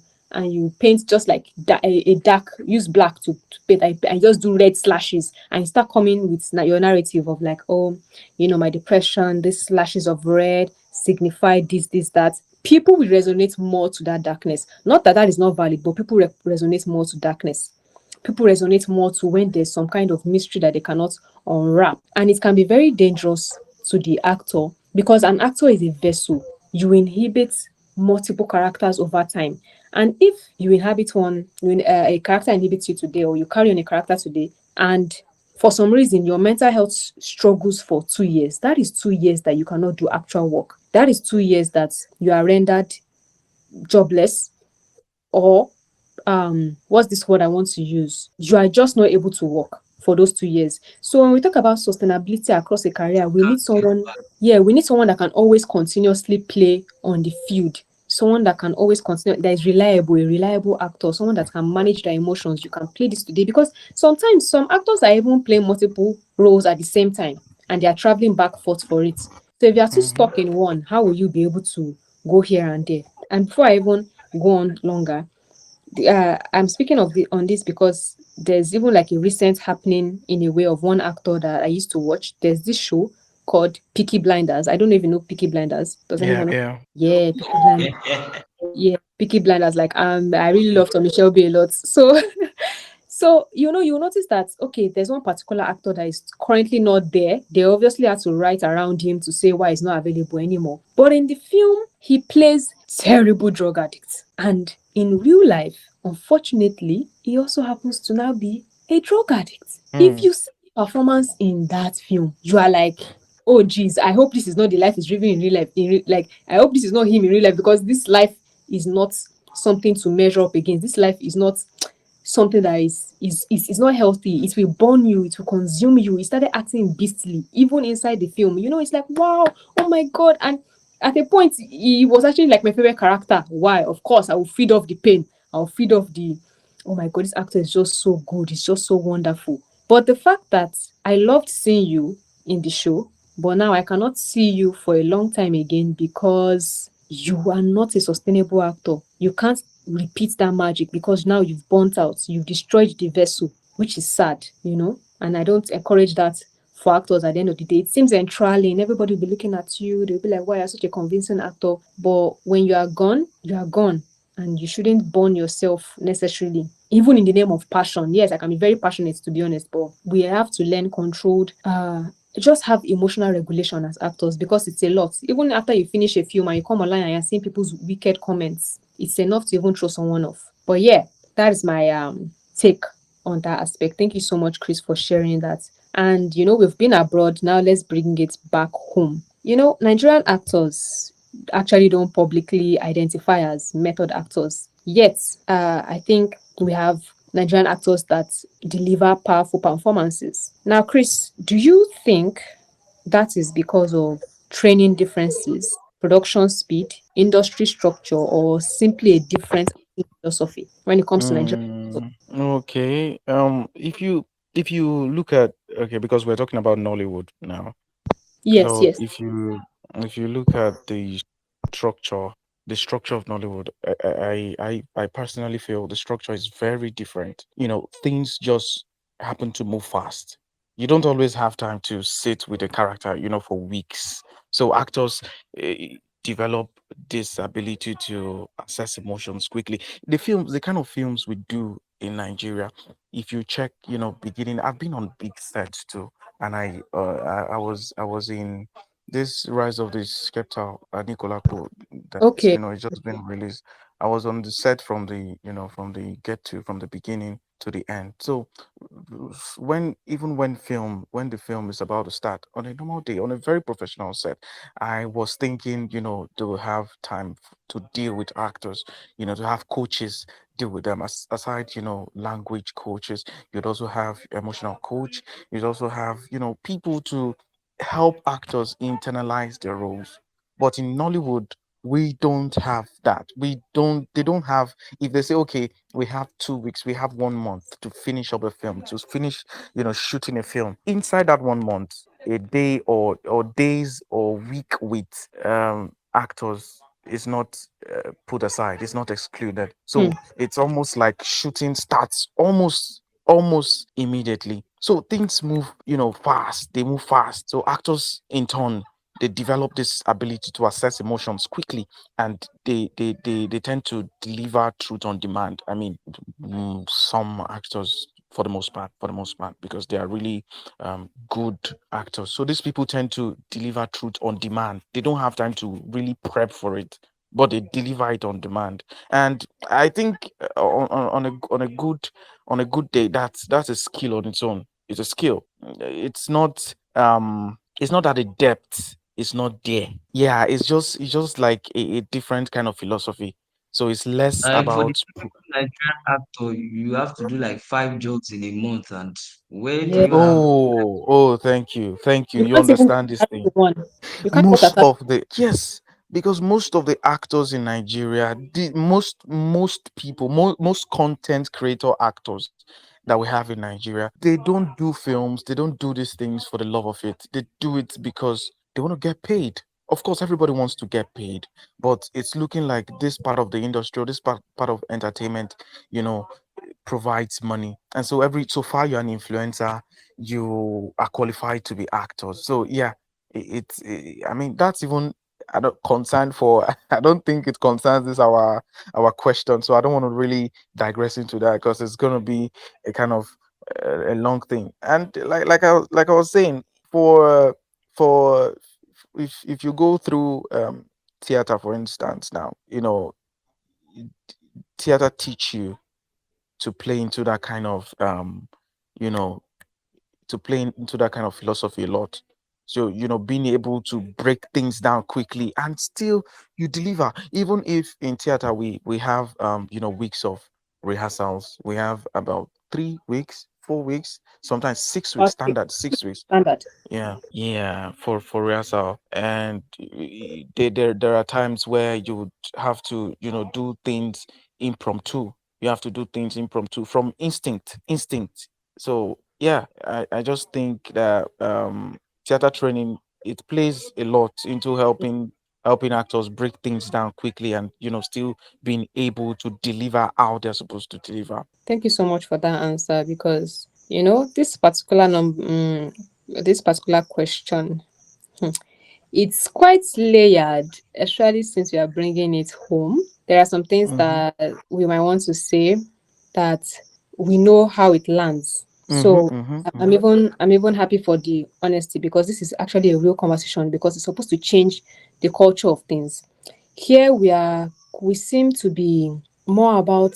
paint just like a dark, use black to paint and just do red slashes and you start coming with your narrative of like, oh, my depression, these slashes of red signify this, that. People will resonate more to that darkness. Not that that is not valid, but people resonate more to darkness. People resonate more to when there's some kind of mystery that they cannot unwrap. And it can be very dangerous to the actor because an actor is a vessel. You inhibit multiple characters over time. And if you inhabit one, when a character inhibits you today, or you carry on a character today, and for some reason your mental health struggles for 2 years, that is 2 years that you cannot do actual work. That is 2 years that you are rendered jobless, or what's this word I want to use? You are just not able to work for those 2 years. So when we talk about sustainability across a career, we need someone, yeah, we need someone that can always continuously play on the field. Someone that can always continue, that is reliable, a reliable actor, someone that can manage their emotions. You can play this today because sometimes some actors are even playing multiple roles at the same time and they are traveling back forth for it. So if you are too Mm-hmm. stuck in one, how will you be able to go here and there? And before I even go on longer, I'm speaking of the on this because there's even like a recent happening in a way of one actor that I used to watch. There's this show called Peaky Blinders. I don't even know Peaky Blinders. Does Yeah, anyone know? yeah. Yeah, Peaky Blinders. Yeah, Peaky Blinders. Like I really love Tommy Shelby a lot. So so you notice that okay, there's one particular actor that is currently not there. They obviously had to write around him to say why he's not available anymore. But in the film, he plays terrible drug addict. And in real life, unfortunately, he also happens to now be a drug addict. If Mm. you see the performance in that film, you are like, oh geez, I hope this is not the life he's living in real life. Like, I hope this is not him in real life because this life is not something to measure up against. This life is not something that is not healthy. It will burn you, it will consume you. He started acting beastly even inside the film. It's like, wow, oh my god. And at a point he was actually like my favorite character. Why? Of course I will feed off the pain. I'll feed off the, oh my god, this actor is just so good, he's just so wonderful. But the fact that I loved seeing you in the show, but now I cannot see you for a long time again because you are not a sustainable actor. You can't repeat that magic because now you've burnt out, you've destroyed the vessel, which is sad. And I don't encourage that for actors at the end of the day. It seems enthralling. Everybody will be looking at you. They'll be like, wow, you're such a convincing actor. But when you are gone, you are gone. And you shouldn't burn yourself necessarily, even in the name of passion. Yes, I can be very passionate to be honest, but we have to learn controlled just have emotional regulation as actors because it's a lot. Even after you finish a film and you come online and you're seeing people's wicked comments, it's enough to even throw someone off. But yeah, that is my take on that aspect. Thank you so much, Chris, for sharing that. And we've been abroad. Now let's bring it back home. Nigerian actors actually don't publicly identify as method actors. Yet, I think we have Nigerian actors that deliver powerful performances. Now, Chris, do you think that is because of training differences, production speed, industry structure, or simply a different philosophy when it comes to Nigerian actors? Okay. If you look at, okay, because we're talking about Nollywood now. Yes, So yes. if you look at structure, the structure of Nollywood, I personally feel the structure is very different. Things just happen to move fast. You don't always have time to sit with a character, for weeks. So actors develop this ability to assess emotions quickly. The kind of films we do in Nigeria, if you check, beginning, I've been on big sets too, and I was in this Rise of the Skepta, Nicola Cole, that Okay. it's just been released. I was on the set from the beginning to the end. So when the film is about to start on a normal day, on a very professional set, I was thinking, to have time to deal with actors, to have coaches deal with them, aside, language coaches. You'd also have emotional coach. You'd also have, people to help actors internalize their roles. But in Nollywood, we don't have that. They don't have, if they say, okay, we have 2 weeks, we have 1 month to finish up a film, to finish, shooting a film. Inside that 1 month, a day or days or week with actors is not put aside, it's not excluded. Hmm. So it's almost like shooting starts almost immediately. So things move, fast. They move fast. So actors in turn, they develop this ability to assess emotions quickly, and they tend to deliver truth on demand. I mean, some actors, for the most part, because they are really good actors. So these people tend to deliver truth on demand. They don't have time to really prep for it, but they deliver it on demand. And I think on a good day, that's a skill on its own. It's a skill. It's not that the depth is not there. Yeah, it's just like a different kind of philosophy. So it's less Like for the about Nigerian actor, you have to do like 5 jobs in a month, and where do Yeah. you have oh, thank you, thank you. You You can't even understand this attach thing. to one. You can't even Most attach. of the Yes, because most of the actors in Nigeria, most people, most content creator actors that we have in Nigeria, they don't do films, they don't do these things for the love of it. They do it because they want to get paid. Of course, everybody wants to get paid, but it's looking like this part of the industry, or this part of entertainment, you know provides money. And so so far you're an influencer, you are qualified to be actors. So yeah, I mean, that's even, I don't concern for I don't think it concerns this our question. So I don't want to really digress into that, because it's going to be a kind of a long thing. And like I was saying, for if you go through theater, for instance, now, theater teach you to play into that kind of you know to play into that kind of philosophy a lot. So, being able to break things down quickly and still you deliver. Even if in theater we have weeks of rehearsals, we have about 3 weeks, 4 weeks, sometimes 6 weeks, Okay. standard 6 weeks. Standard. Yeah, for rehearsal. And there are times where you would have to, do things impromptu. You have to do things impromptu from instinct. So yeah, I just think that theater training, it plays a lot into helping actors break things down quickly, and still being able to deliver how they're supposed to deliver. Thank you so much for that answer because this particular question, it's quite layered, especially since we are bringing it home. There are some things Mm-hmm. that we might want to say that we know how it lands. Mm-hmm. So Mm-hmm. I'm even happy for the honesty because this is actually a real conversation because it's supposed to change the culture of things. Here we seem to be more about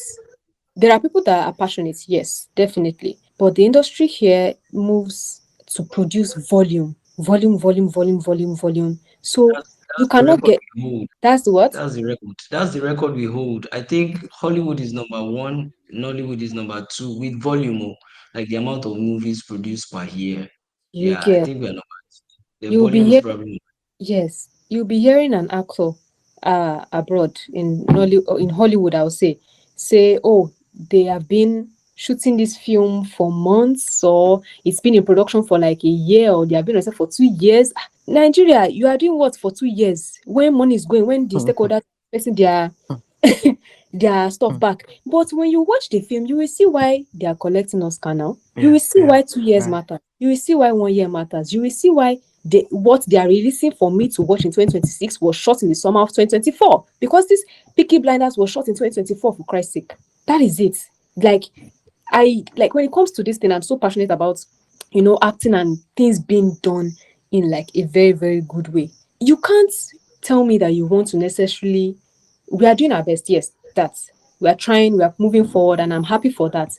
There are people that are passionate, yes, definitely. But the industry here moves to produce volume, volume, volume, volume, volume, volume. So you That's the cannot record get, we hold. that's the what? That's the record. That's the record we hold. I think Hollywood is number one, Nollywood is number two with volume, like the amount of movies produced per year. You Yeah, I get. think we're number the You'll be volume is hearing, probably yes, you'll be hearing an actor abroad in Hollywood, I'll say, oh, they have been shooting this film for months, or it's been in production for like a year, or they have been on set for 2 years. Nigeria, you are doing what for 2 years when money is going, when the stakeholders placing their stuff back. But when you watch the film, you will see why they are collecting Oscar now. You Yeah, will see yeah, why 2 years yeah. matter. You will see why 1 year matters. You will see why what they are releasing for me to watch in 2026 was shot in the summer of 2024. Because this Peaky Blinders was shot in 2024, for Christ's sake. That is it. Like, like when it comes to this thing, I'm so passionate about, acting and things being done in like a very, very good way. You can't tell me that you want to necessarily, we are doing our best, yes, that we are trying, we are moving forward, and I'm happy for that.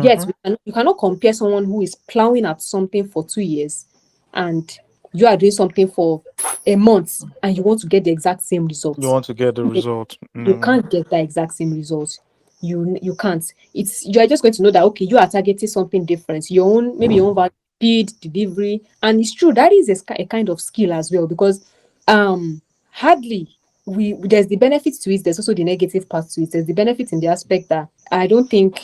Yet Mm-hmm. you cannot compare someone who is plowing at something for 2 years and you are doing something for a month and you want to get the exact same You results. want to get the result. You No. can't get the exact same result. You can't. It's you are just going to know that okay, you are targeting something different. Your own, maybe your own value, speed, delivery, and it's true that is a kind of skill as well, because hardly we there's the benefits to it. There's also the negative part to it. There's the benefit in the aspect that I don't think,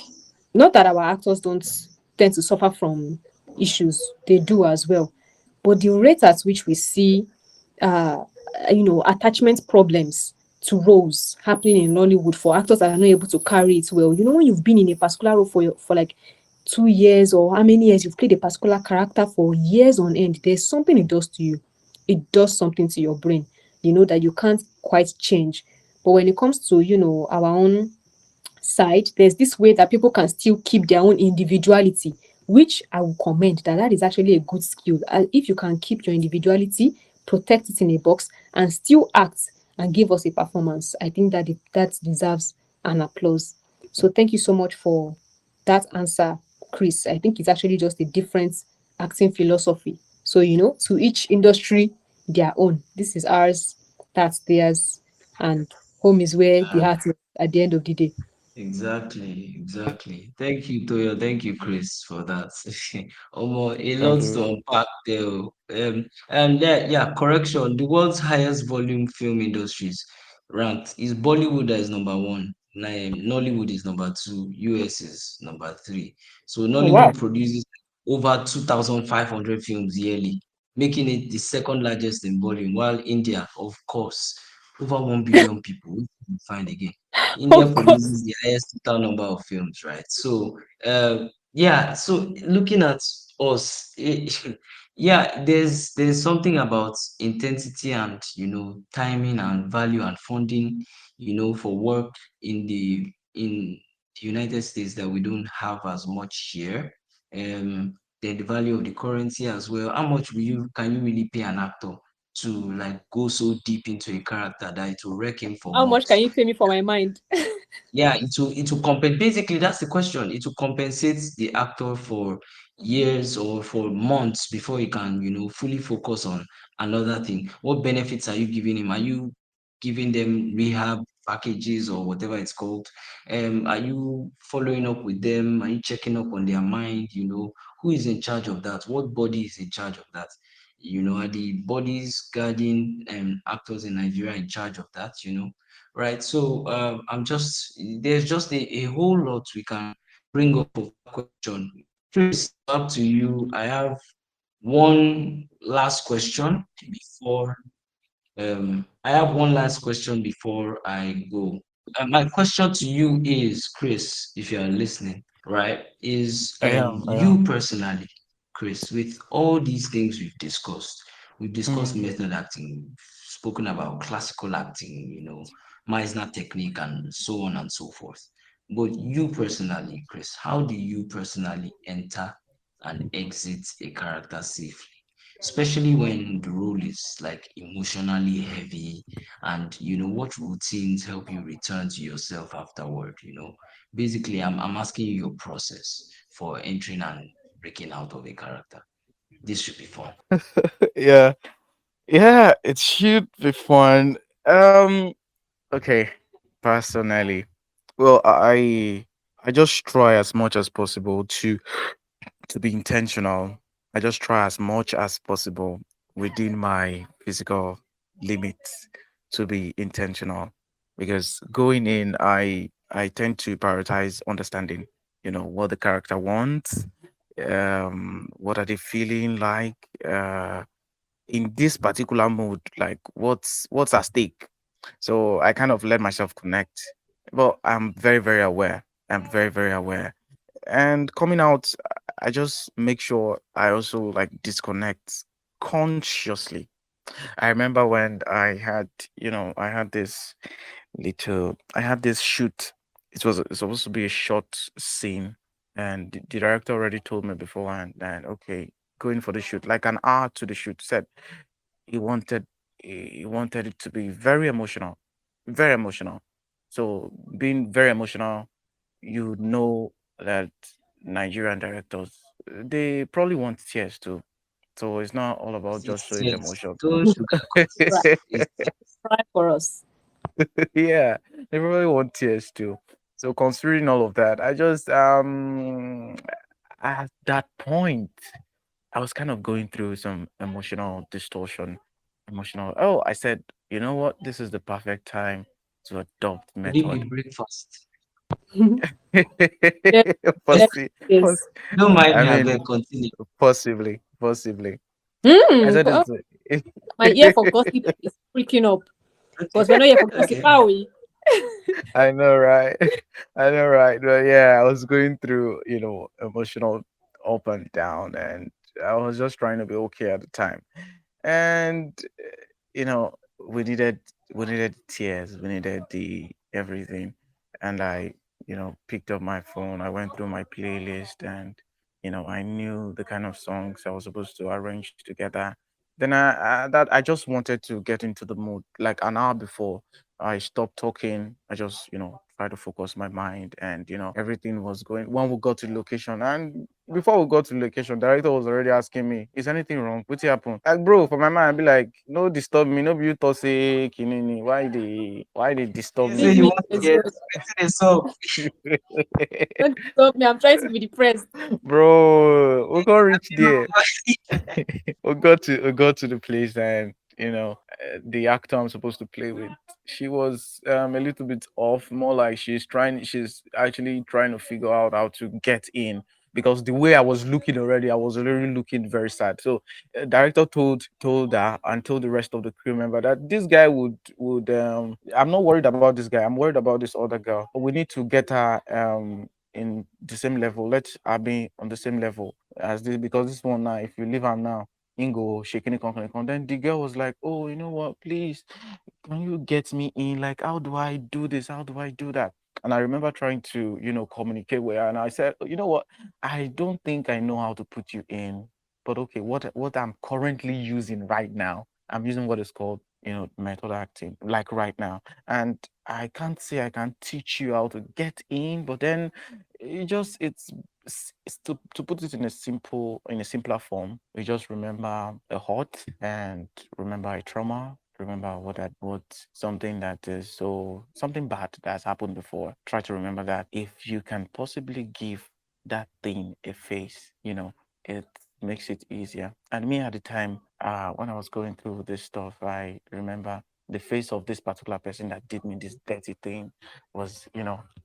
not that our actors don't tend to suffer from issues, they do as well, but the rate at which we see uh, attachment problems to roles happening in Nollywood for actors that are not able to carry it well. You know, when you've been in a particular role for like 2 years or how many years you've played a particular character for years on end, there's something it does to you. It does something to your brain, that you can't quite change. But when it comes to, our own side, there's this way that people can still keep their own individuality, which I will commend that is actually a good skill. If you can keep your individuality, protect it in a box, and still act and give us a performance, I think that that deserves an applause. So thank you so much for that answer, Chris. I think it's actually just a different acting philosophy. So, to each industry, their own. This is ours, that's theirs, and home is where the heart is at the end of the day. exactly, exactly. Thank you, Toyo. Thank you, Chris, for that. Almost a Thank lot you. to unpack there. And yeah, correction. The world's highest volume film industries ranked is Bollywood that is number one. Nollywood is number two. US is number three. So Oh, wow. Nollywood produces over 2,500 films yearly, making it the second largest in volume. While India, of course, over 1 billion people. Which you find again. India Of course. produces the highest total number of films, right? So, yeah. So looking at us, yeah, there's something about intensity and timing and value and funding, for work in the United States that we don't have as much here. Then the value of the currency as well. How much can you really pay an actor to like go so deep into a character that it will wreck him for How much can months? you pay me for my mind? Yeah, it will compensate. Basically, that's the question. It will compensate the actor for years or for months before he can, fully focus on another thing. What benefits are you giving him? Are you giving them rehab packages or whatever it's called? Are you following up with them? Are you checking up on their mind? Who is in charge of that? What body is in charge of that? Are the bodies guarding actors in Nigeria in charge of that? Right? So there's just a whole lot we can bring up of that question. Chris, up to you. I have one last question before I have one last question before I go. My question to you is, Chris, if you are listening, right, is I am. I you am. personally, Chris, with all these things we've discussed Mm. method acting, we've spoken about classical acting, Meisner technique, and so on and so forth. But you personally, Chris, how do you personally enter and exit a character safely? Especially when the role is like emotionally heavy and what routines help you return to yourself afterward, Basically, I'm asking you your process for entering and breaking out of a character. This should be fun. Yeah, yeah, it should be fun. Okay, personally, well, I just try as much as possible to be intentional. I just try as much as possible within my physical limits to be intentional, because going in, I tend to prioritize understanding, what the character wants, what are they feeling like, in this particular mood, like what's at stake. So I kind of let myself connect, but I'm very, very aware. I'm very, very aware. And coming out, I just make sure I also like disconnect consciously. I remember when I had I had this shoot. It was supposed to be a short scene, and the director already told me beforehand that, okay, going for the shoot, like an hour to the shoot, said he wanted he wanted it to be very emotional, very emotional. So being very emotional, you know that Nigerian directors, they probably want tears too. So it's not all about just Yes, showing the yes. emotion. Don't sugarcoat it. Cry, It's cry for us. Yeah, they probably want tears too. So considering all of that, I just at that point I was kind of going through some emotional distortion. Emotional. Oh, I said, you know what? This is the perfect time to adopt ready method. with breakfast. Yes, yes, Possi- yes. poss- Don't mind I me, I mean, beg, continue. possibly. I said Oh, it's. my ear for gossip is freaking up Okay, because we're not here for gossip, okay. are we? I know, right? I know, right? But yeah, I was going through, emotional up and down, and I was just trying to be okay at the time. And you know, we needed we needed tears, we needed the everything, and I, picked up my phone. I went through my playlist, and I knew the kind of songs I was supposed to arrange together. Then I just wanted to get into the mood. Like an hour before I stopped talking, I just, tried to focus my mind, and everything was going. When we got to the location, and before we got to the location, director was already asking me, "Is anything wrong? What happened?" Like, bro, for my mind, I'd be like, "No, disturb me. No, be you to say, kinini. Why they disturb You say Leave you me. want There's tears, no, waiting is up. don't stop me. I'm trying to be depressed. Bro, we can't reach You there. know, We got to the place, and the actor I'm supposed to play with, she was a little bit off, more like she's actually trying to figure out how to get in, because the way I was looking already, I was already looking very sad. So director told her and told the rest of the crew member that this guy would I'm not worried about this guy, I'm worried about this other girl. We need to get her in the same level. Let her be on the same level as this, because this one now, if you leave her now, Ingo shaking it. Then the girl was like, "Oh, you know what? Please, can you get me in? Like, how do I do this? How do I do that?" And I remember trying to, communicate with her. And I said, "You know what? I don't think I know how to put you in, but okay, what I'm currently using right now, I'm using what is called, method acting, like right now. And I can't say I can teach you how to get in, but then it's to put it in a simpler form. We just remember a hurt, and remember a trauma, remember what something that is so something bad that has happened before. Try to remember that. If you can possibly give that thing a face, it makes it easier. And me at the time, when I was going through this stuff, I remember the face of this particular person that did me this dirty thing was,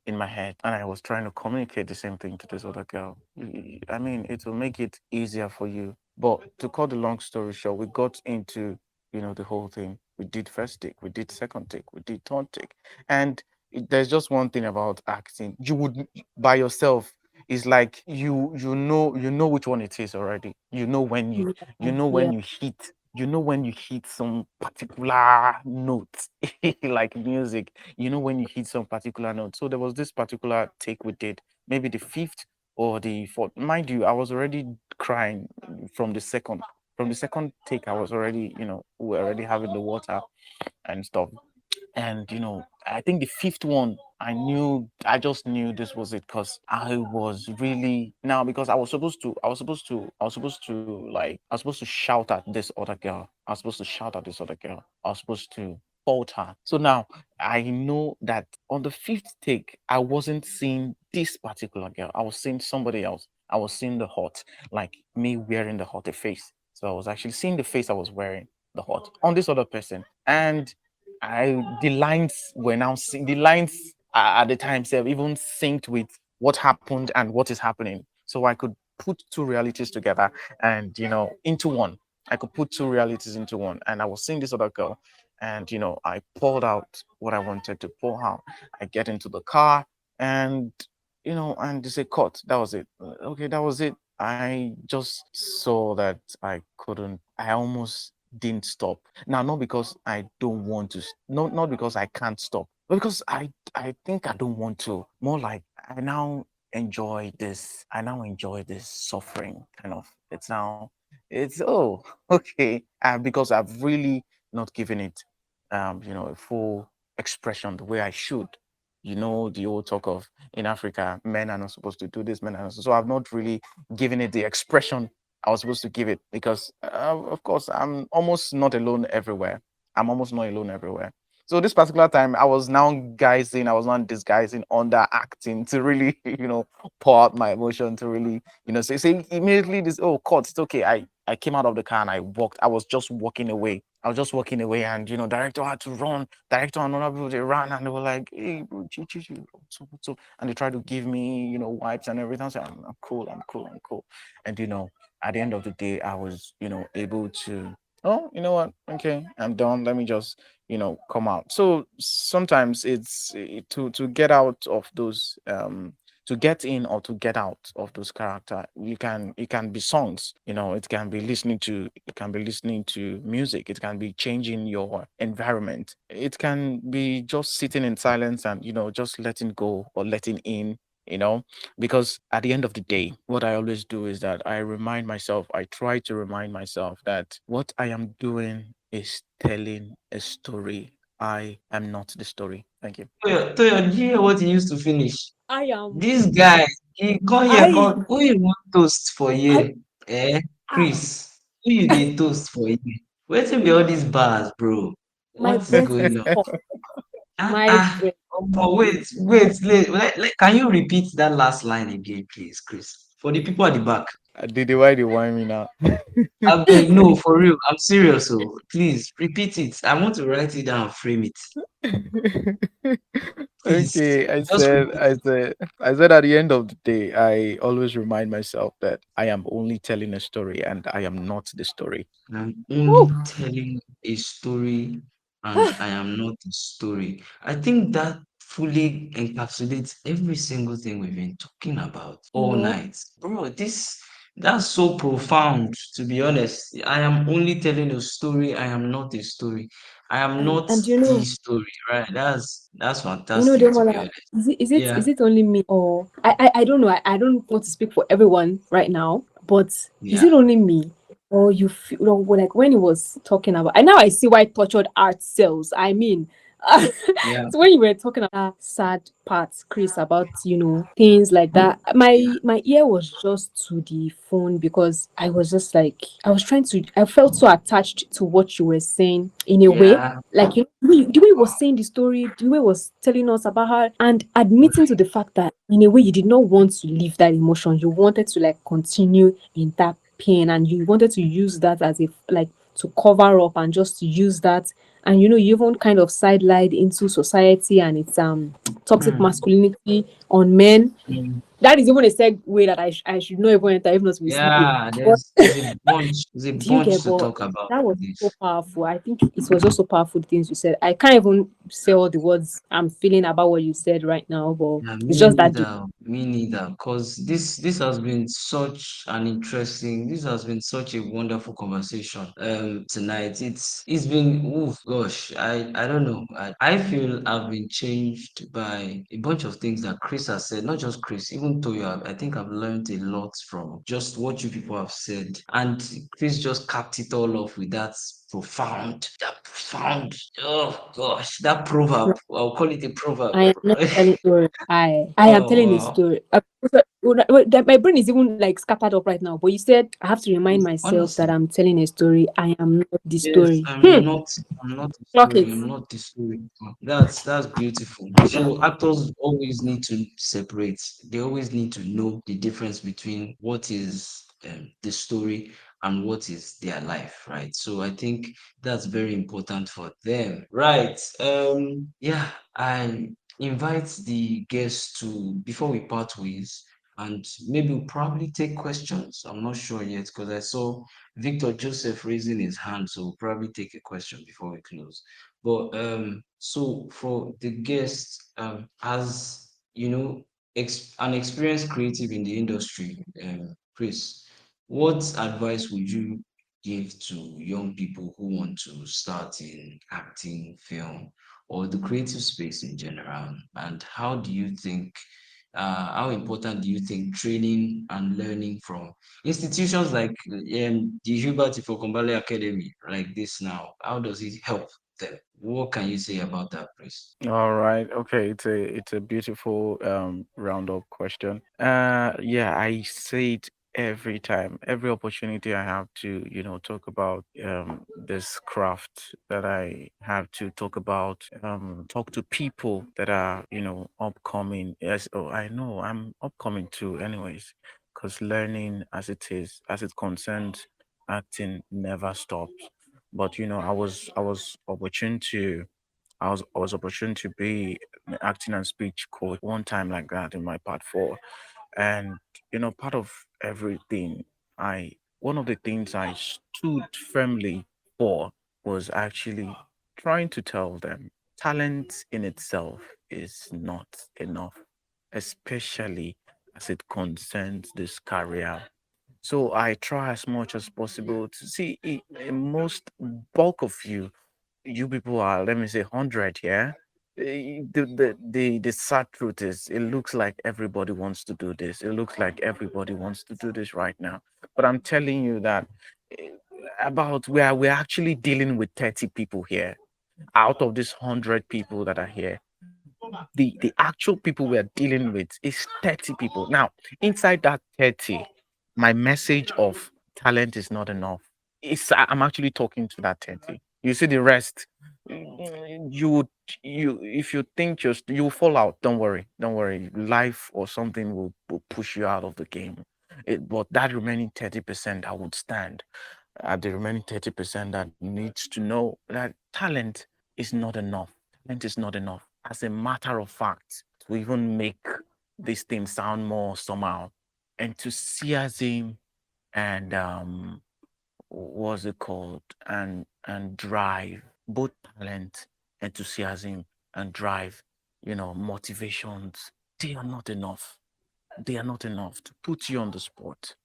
in my head, and I was trying to communicate the same thing to this other girl. I mean, it will make it easier for you. But to cut the long story short, we got into, the whole thing. We did first take, we did second take, we did third take. And there's just one thing about acting. You would, by yourself, it's like you know which one it is already. You know Yeah. when you hit some particular note, like music. You know when you hit some particular note. So there was this particular take we did, maybe the fifth or the fourth. Mind you, I was already crying from the second. From the second take, I was already, we were already having the water and stuff. And I think the fifth one, I just knew this was it because I was really now because I was supposed to shout at this other girl. I was supposed to shout at this other girl. I was supposed to fault her. So now I know that on the fifth take, I wasn't seeing this particular girl. I was seeing somebody else. I was seeing the hot, like me wearing the hot face. So I was actually seeing the face I was wearing the hot on this other person. And the lines were now the lines at the time self even synced with what happened and what is happening. So I could put two realities together and into one. I could put two realities into one. And I was seeing this other girl, and I poured out what I wanted to pour out. I get into the car, and and they say cut. That was it. Okay, that was it. I just saw that I almost didn't stop. Now, not because I don't want to, not because I can't stop, but because I think I don't want to. More like I now enjoy this suffering kind of. It's oh okay, because I've really not given it a full expression the way I should. The old talk of in Africa, men are not supposed to do this, men are not. So I've not really given it the expression I was supposed to give it because, of course, I'm almost not alone everywhere. I'm almost not alone everywhere. So this particular time, I was not disguising, under acting to really, pour out my emotion to really, say immediately this, oh, court, it's okay. I came out of the car and I walked. I was just walking away. I was just walking away, and director had to run. Director and other people they ran, and they were like, "Hey, bro, what's up?" And they tried to give me, wipes and everything. I said, I'm cool, I'm cool, I'm cool. And at the end of the day, I was, able to, oh, you know what? Okay, I'm done. Let me just, come out. So sometimes to get out of those, to get in or to get out of those character, it can be songs, it can be listening to music, it can be changing your environment, it can be just sitting in silence and, just letting go or letting in, you know because at the end of the day, what I always do is that I try to remind myself that what I am doing is telling a story. I am not the story. Thank you. Toyo, did you hear what he used to finish? I am. This guy, he come here, I. who you want toast for I. here? Eh, Ah. Chris, who you dey toast for here? Wetin be all these bars, bro? My What is breath is going on? hot. My Ah, breath. omo, can you repeat that last line again, please, Chris? For the people at the back. Did why they want me now? Abeg, no, for real, I'm serious oh. Please repeat it. I want to write it down and frame it. Please, Okay, just repeat it. I said at the end of the day, I always remind myself that I am only telling a story and I am not the story. I'm Woo. only telling a story and I am not the story. I think that fully encapsulates every single thing we've been talking about You all know, night. Bro, that's so profound, to be honest. I am only telling a story, I am not a story. I am not and the story, right? That's the fantastic, to be Mola, honest. is Yeah, it only me or I don't know. I don't want to speak for everyone right now, but is yeah, it only me or you feel like when he was talking about? I now I see why tortured art sells. I mean, yeah, so when you were talking about sad parts, Chris, about things like that, my ear was just to the phone because I was just like I felt so attached to what you were saying in a way, yeah. like the way he was saying the story, the way he was telling us about her, and admitting to the fact that in a way you did not want to leave that emotion, you wanted to like continue in that pain, and you wanted to use that as if like to cover up and just to use that, and you even kind of sidelined into society and its toxic Hmm. masculinity on men. Hmm. That is even a segue that I should not even enter, if not we're sleeping. Yeah, But there's a do you get? bunch to But talk about that was so this. powerful. I think it was just so powerful, the things you said. I can't even say all the words I'm feeling about what you said right now, but Yeah, it's me just that deep. neither. Me neither. Because this has been such an interesting. This has been such a wonderful conversation. Tonight it's been. Oh gosh, I don't know. I feel I've been changed by a bunch of things that Chris has said. Not just Chris, even even though I think I've learned a lot from just what you people have said. And Chris just capped it all off with that profound, oh gosh, that proverb. I'll call it a proverb. I am not telling story. I am Oh telling a wow. story. My brain is even like scattered up right now. But you said I have to remind myself that Honestly, I'm telling a story. I am not the yes, story. Hmm. I'm not the Clock story, it. I'm not the story. That's beautiful. So actors always need to separate. They always need to know the difference between what is the story and what is their life, right? So I think that's very important for them. Right. Yeah, I invite the guests to before we part ways, and maybe we'll probably take questions. I'm not sure yet because I saw Victor Joseph raising his hand, so we'll probably take a question before we close. But so for the guests, as you know, an experienced creative in the industry, Chris, what advice would you give to young people who want to start in acting, film, or the creative space in general? And how important do you think training and learning from institutions like the Hubert Ifokonbale Academy, like this now, how does it help them? What can you say about that, please? All right. Okay. It's a beautiful roundup question. Yeah, I say it every time, every opportunity I have to, talk about this craft that I have to talk about, talk to people that are, upcoming. Yes, oh, I know I'm upcoming too, anyways, because learning as it concerns acting never stops. But I was opportune to I was opportune to be an acting and speech coach one time like that in my part four. And part of everything I one of the things I stood firmly for was actually trying to tell them talent in itself is not enough, especially as it concerns this career. So I try as much as possible to see most bulk of you people are, let me say, 100, yeah. The sad truth is it looks like everybody wants to do this, it looks like everybody wants to do this right now, but I'm telling you that eh, about where we're actually dealing with 30 people here out of these 100 people that are here. The actual people we are dealing with is 30 people. Now inside that 30, my message of talent is not enough. I'm actually talking to that 30. You see the rest. You would you if you think you will fall out. Don't worry, life or something will push you out of the game. But that remaining 30% I would stand at the remaining 30% that needs to know that talent is not enough. Talent is not enough. As a matter of fact, to even make this thing sound more somehow, enthusiasm and what's it called, and drive, both talent, enthusiasm, and drive, motivations, they are not enough. They are not enough to put you on the spot.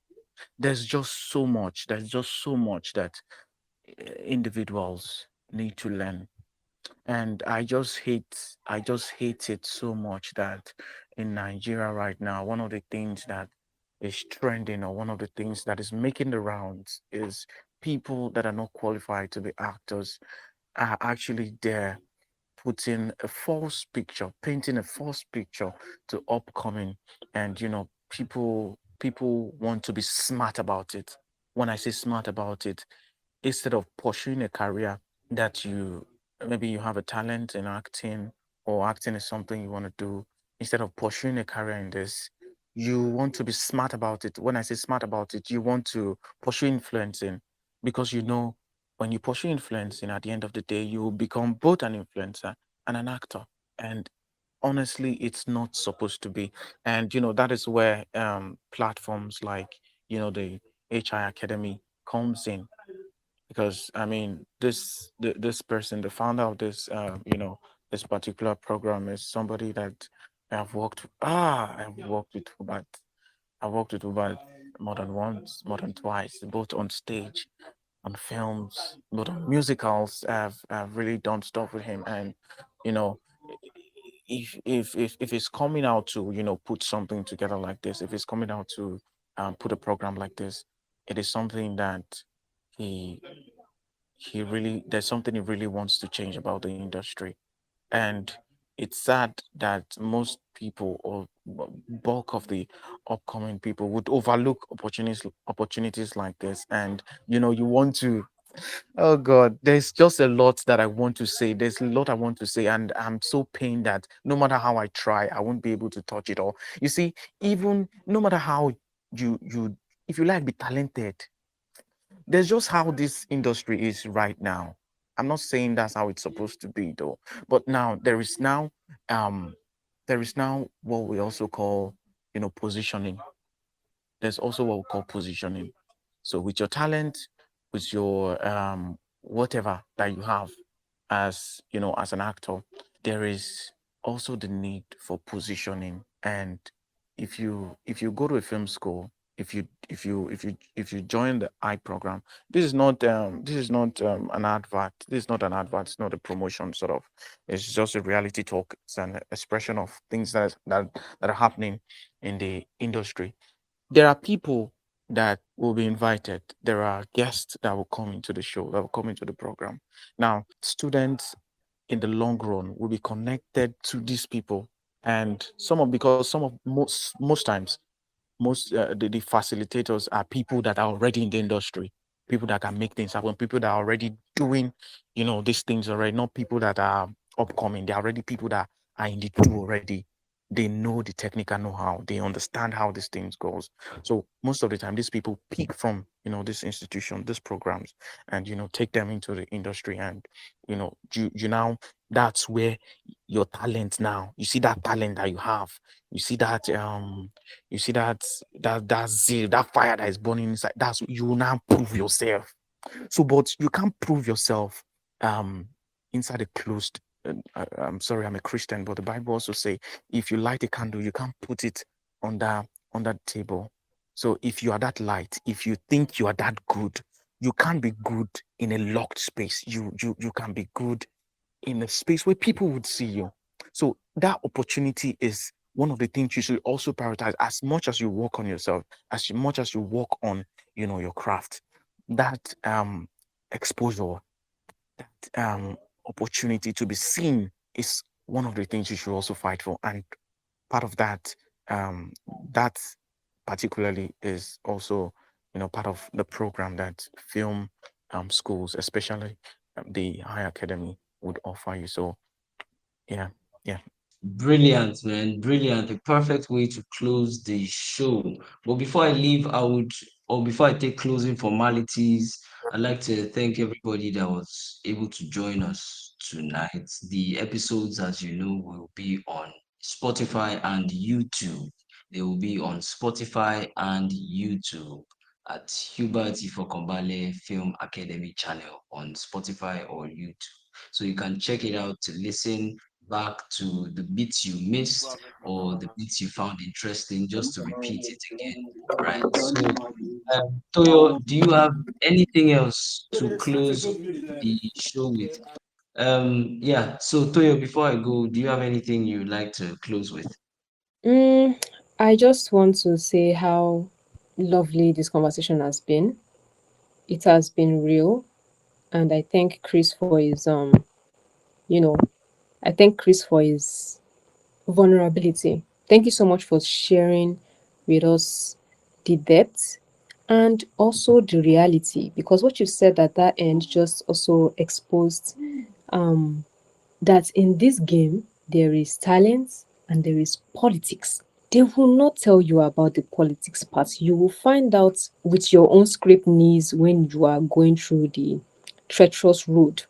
There's just so much that individuals need to learn. And I just hate it so much that in Nigeria right now, one of the things that is trending, or one of the things that is making the rounds, is people that are not qualified to be actors are actually there putting a false picture, painting a false picture to upcoming. And people want to be smart about it. When I say smart about it, instead of pursuing a career that maybe you have a talent in acting, or acting is something you want to do, instead of pursuing a career in this, you want to be smart about it. When I say smart about it, you want to pursue influencing, because when you pursue influencing, at the end of the day you will become both an influencer and an actor. And honestly, it's not supposed to be. And that is where platforms like the HI Academy comes in, because I mean this person, the founder of this particular program, is somebody that I've worked with Hubert more than once, more than twice, both on stage, on films, both on musicals. I've really done stuff with him. And you know if it's coming out to put something together like this, if it's coming out to put a program like this, it is something that he he really there's something he really wants to change about the industry. And it's sad that most people, or bulk of the upcoming people, would overlook opportunities like this. And you want to, oh God, there's just a lot that I want to say. There's a lot I want to say, and I'm so pained that no matter how I try, I won't be able to touch it all. You see, even no matter how you if you like be talented, there's just how this industry is right now. I'm not saying that's how it's supposed to be though, but now um there is now what we also call positioning. There's also what we call positioning. So with your talent, with your whatever that you have as as an actor, there is also the need for positioning. And if you go to a film school, if you join the I program, this is not an advert. This is not an advert. It's not a promotion sort of. It's just a reality talk. It's an expression of things that are happening in the industry. There are people that will be invited. There are guests that will come into the show, that will come into the program. Now, students in the long run will be connected to these people. And because some of most times, the facilitators are people that are already in the industry, people that can make things happen, people that are already doing these things already, not people that are upcoming. They're already people that are in the do already. They know the technical know-how, they understand how these things goes. So most of the time these people pick from this institution, these programs, and take them into the industry. And you now, that's where your talent, now you see that talent that you have, you see that that zeal, that fire that is burning inside. That's, you will now prove yourself. So but you can't prove yourself um inside a closed, I'm sorry, I'm a Christian, but the Bible also say, if you light a candle, you can't put it on that table. So if you are that light, if you think you are that good, you can't be good in a locked space. You can be good in a space where people would see you. So that opportunity is one of the things you should also prioritize, as much as you work on yourself, as much as you work on your craft. That exposure, that opportunity to be seen is one of the things you should also fight for. And part of that, um that particularly is also part of the program that film schools, especially the high academy, would offer you. So yeah, yeah. Brilliant, man. Brilliant. The perfect way to close the show. But before I leave, before I take closing formalities, I'd like to thank everybody that was able to join us tonight. The episodes, as you know, will be on Spotify and YouTube. They will be on Spotify and YouTube at Hubert Ifokonbale Film Academy channel on Spotify or YouTube. So you can check it out to listen back to the bits you missed or the bits you found interesting, just to repeat it again, right? So, Toyo, do you have anything else to close the show with? Yeah. So, Toyo, before I go, do you have anything you'd like to close with? Mm, I just want to say how lovely this conversation has been. It has been real, and I thank Chris for his you know, I thank Chris for his vulnerability. Thank you so much for sharing with us the depth and also the reality, because what you said at that end just also exposed um that in this game there is talent and there is politics. They will not tell you about the politics part. You will find out with your own scraped knees when you are going through the treacherous road.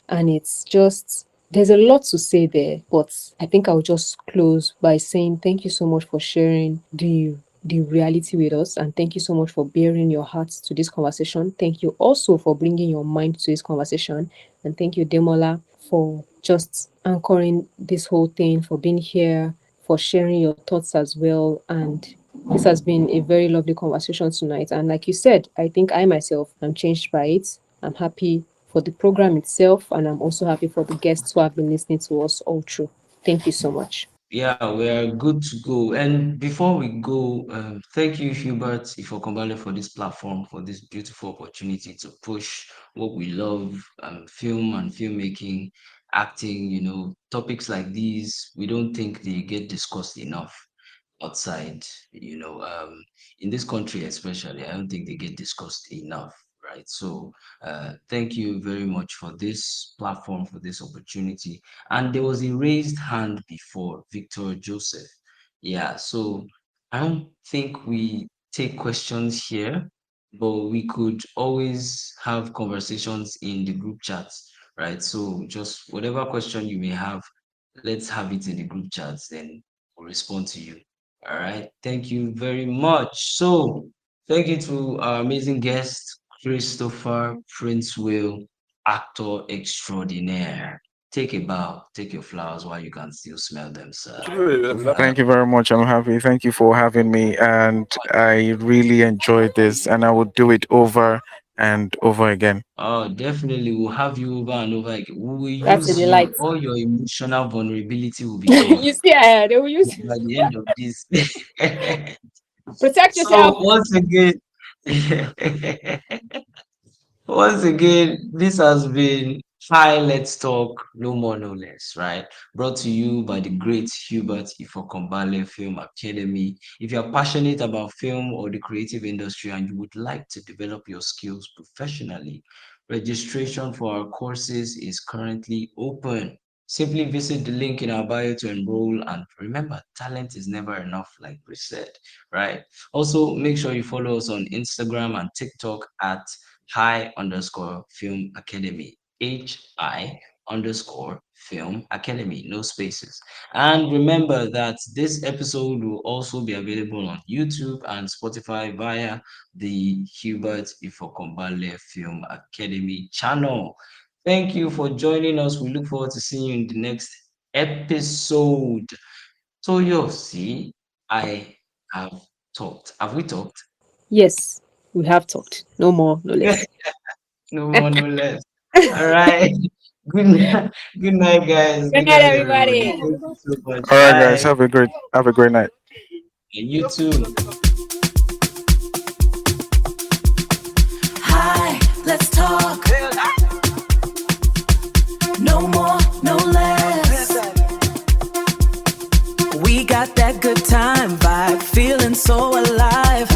And it's just, there's a lot to say there, but I think I'll just close by saying thank you so much for sharing the reality with us, and thank you so much for bearing your heart to this conversation. Thank you also for bringing your mind to this conversation, and thank you, Demola, for just anchoring this whole thing, for being here, for sharing your thoughts as well. And this has been a very lovely conversation tonight. And like you said, I think I myself am changed by it. I'm happy for the program itself, and I'm also happy for the guests who have been listening to us all through. Thank you so much. Yeah, we are good to go. And before we go, thank you, Hubert Ifokonbale, for this platform, for this beautiful opportunity to push what we love, film and filmmaking, acting. Topics like these, we don't think they get discussed enough outside, in this country especially. I don't think they get discussed enough, right? So, thank you very much for this platform, for this opportunity. And there was a raised hand before, Victor Joseph. Yeah, so I don't think we take questions here, but we could always have conversations in the group chats, right? So just whatever question you may have, let's have it in the group chats, then we'll respond to you. All right. Thank you very much. So, thank you to our amazing guest, Christopher Princewill, actor extraordinaire. Take a bow, take your flowers while you can still smell them, sir. Thank you very much. I'm happy. Thank you for having me. And I really enjoyed this, and I would do it over and over again. Oh, definitely. We'll have you over and over again. We will That's a use you. delight. All your emotional vulnerability will be gone You see, they will use by the end of this. protect So, yourself. once again, once again, this has been Hi, Let's Talk, No More, No Less, right? Brought to you by the great Hubert Ifokonbale Film Academy. If you're passionate about film or the creative industry and you would like to develop your skills professionally, registration for our courses is currently open. Simply visit the link in our bio to enroll. And remember, talent is never enough, like we said, right? Also, make sure you follow us on Instagram and TikTok at Hi_Film Academy. Hi_Film Academy, no spaces. And remember that this episode will also be available on YouTube and Spotify via the Hubert Ifokonbale Film Academy channel. Thank you for joining us. We look forward to seeing you in the next episode. So, you see, I have talked. Have we talked? Yes, we have talked. No more, no less. No more, no less. All right. Good night. Good night, guys. Good Good night, night, everybody. everybody. Thank you so much. All right, guys. Bye. Have a great night. And you too. Hi, let's talk. No more, no less. We got that good time vibe, feeling so alive.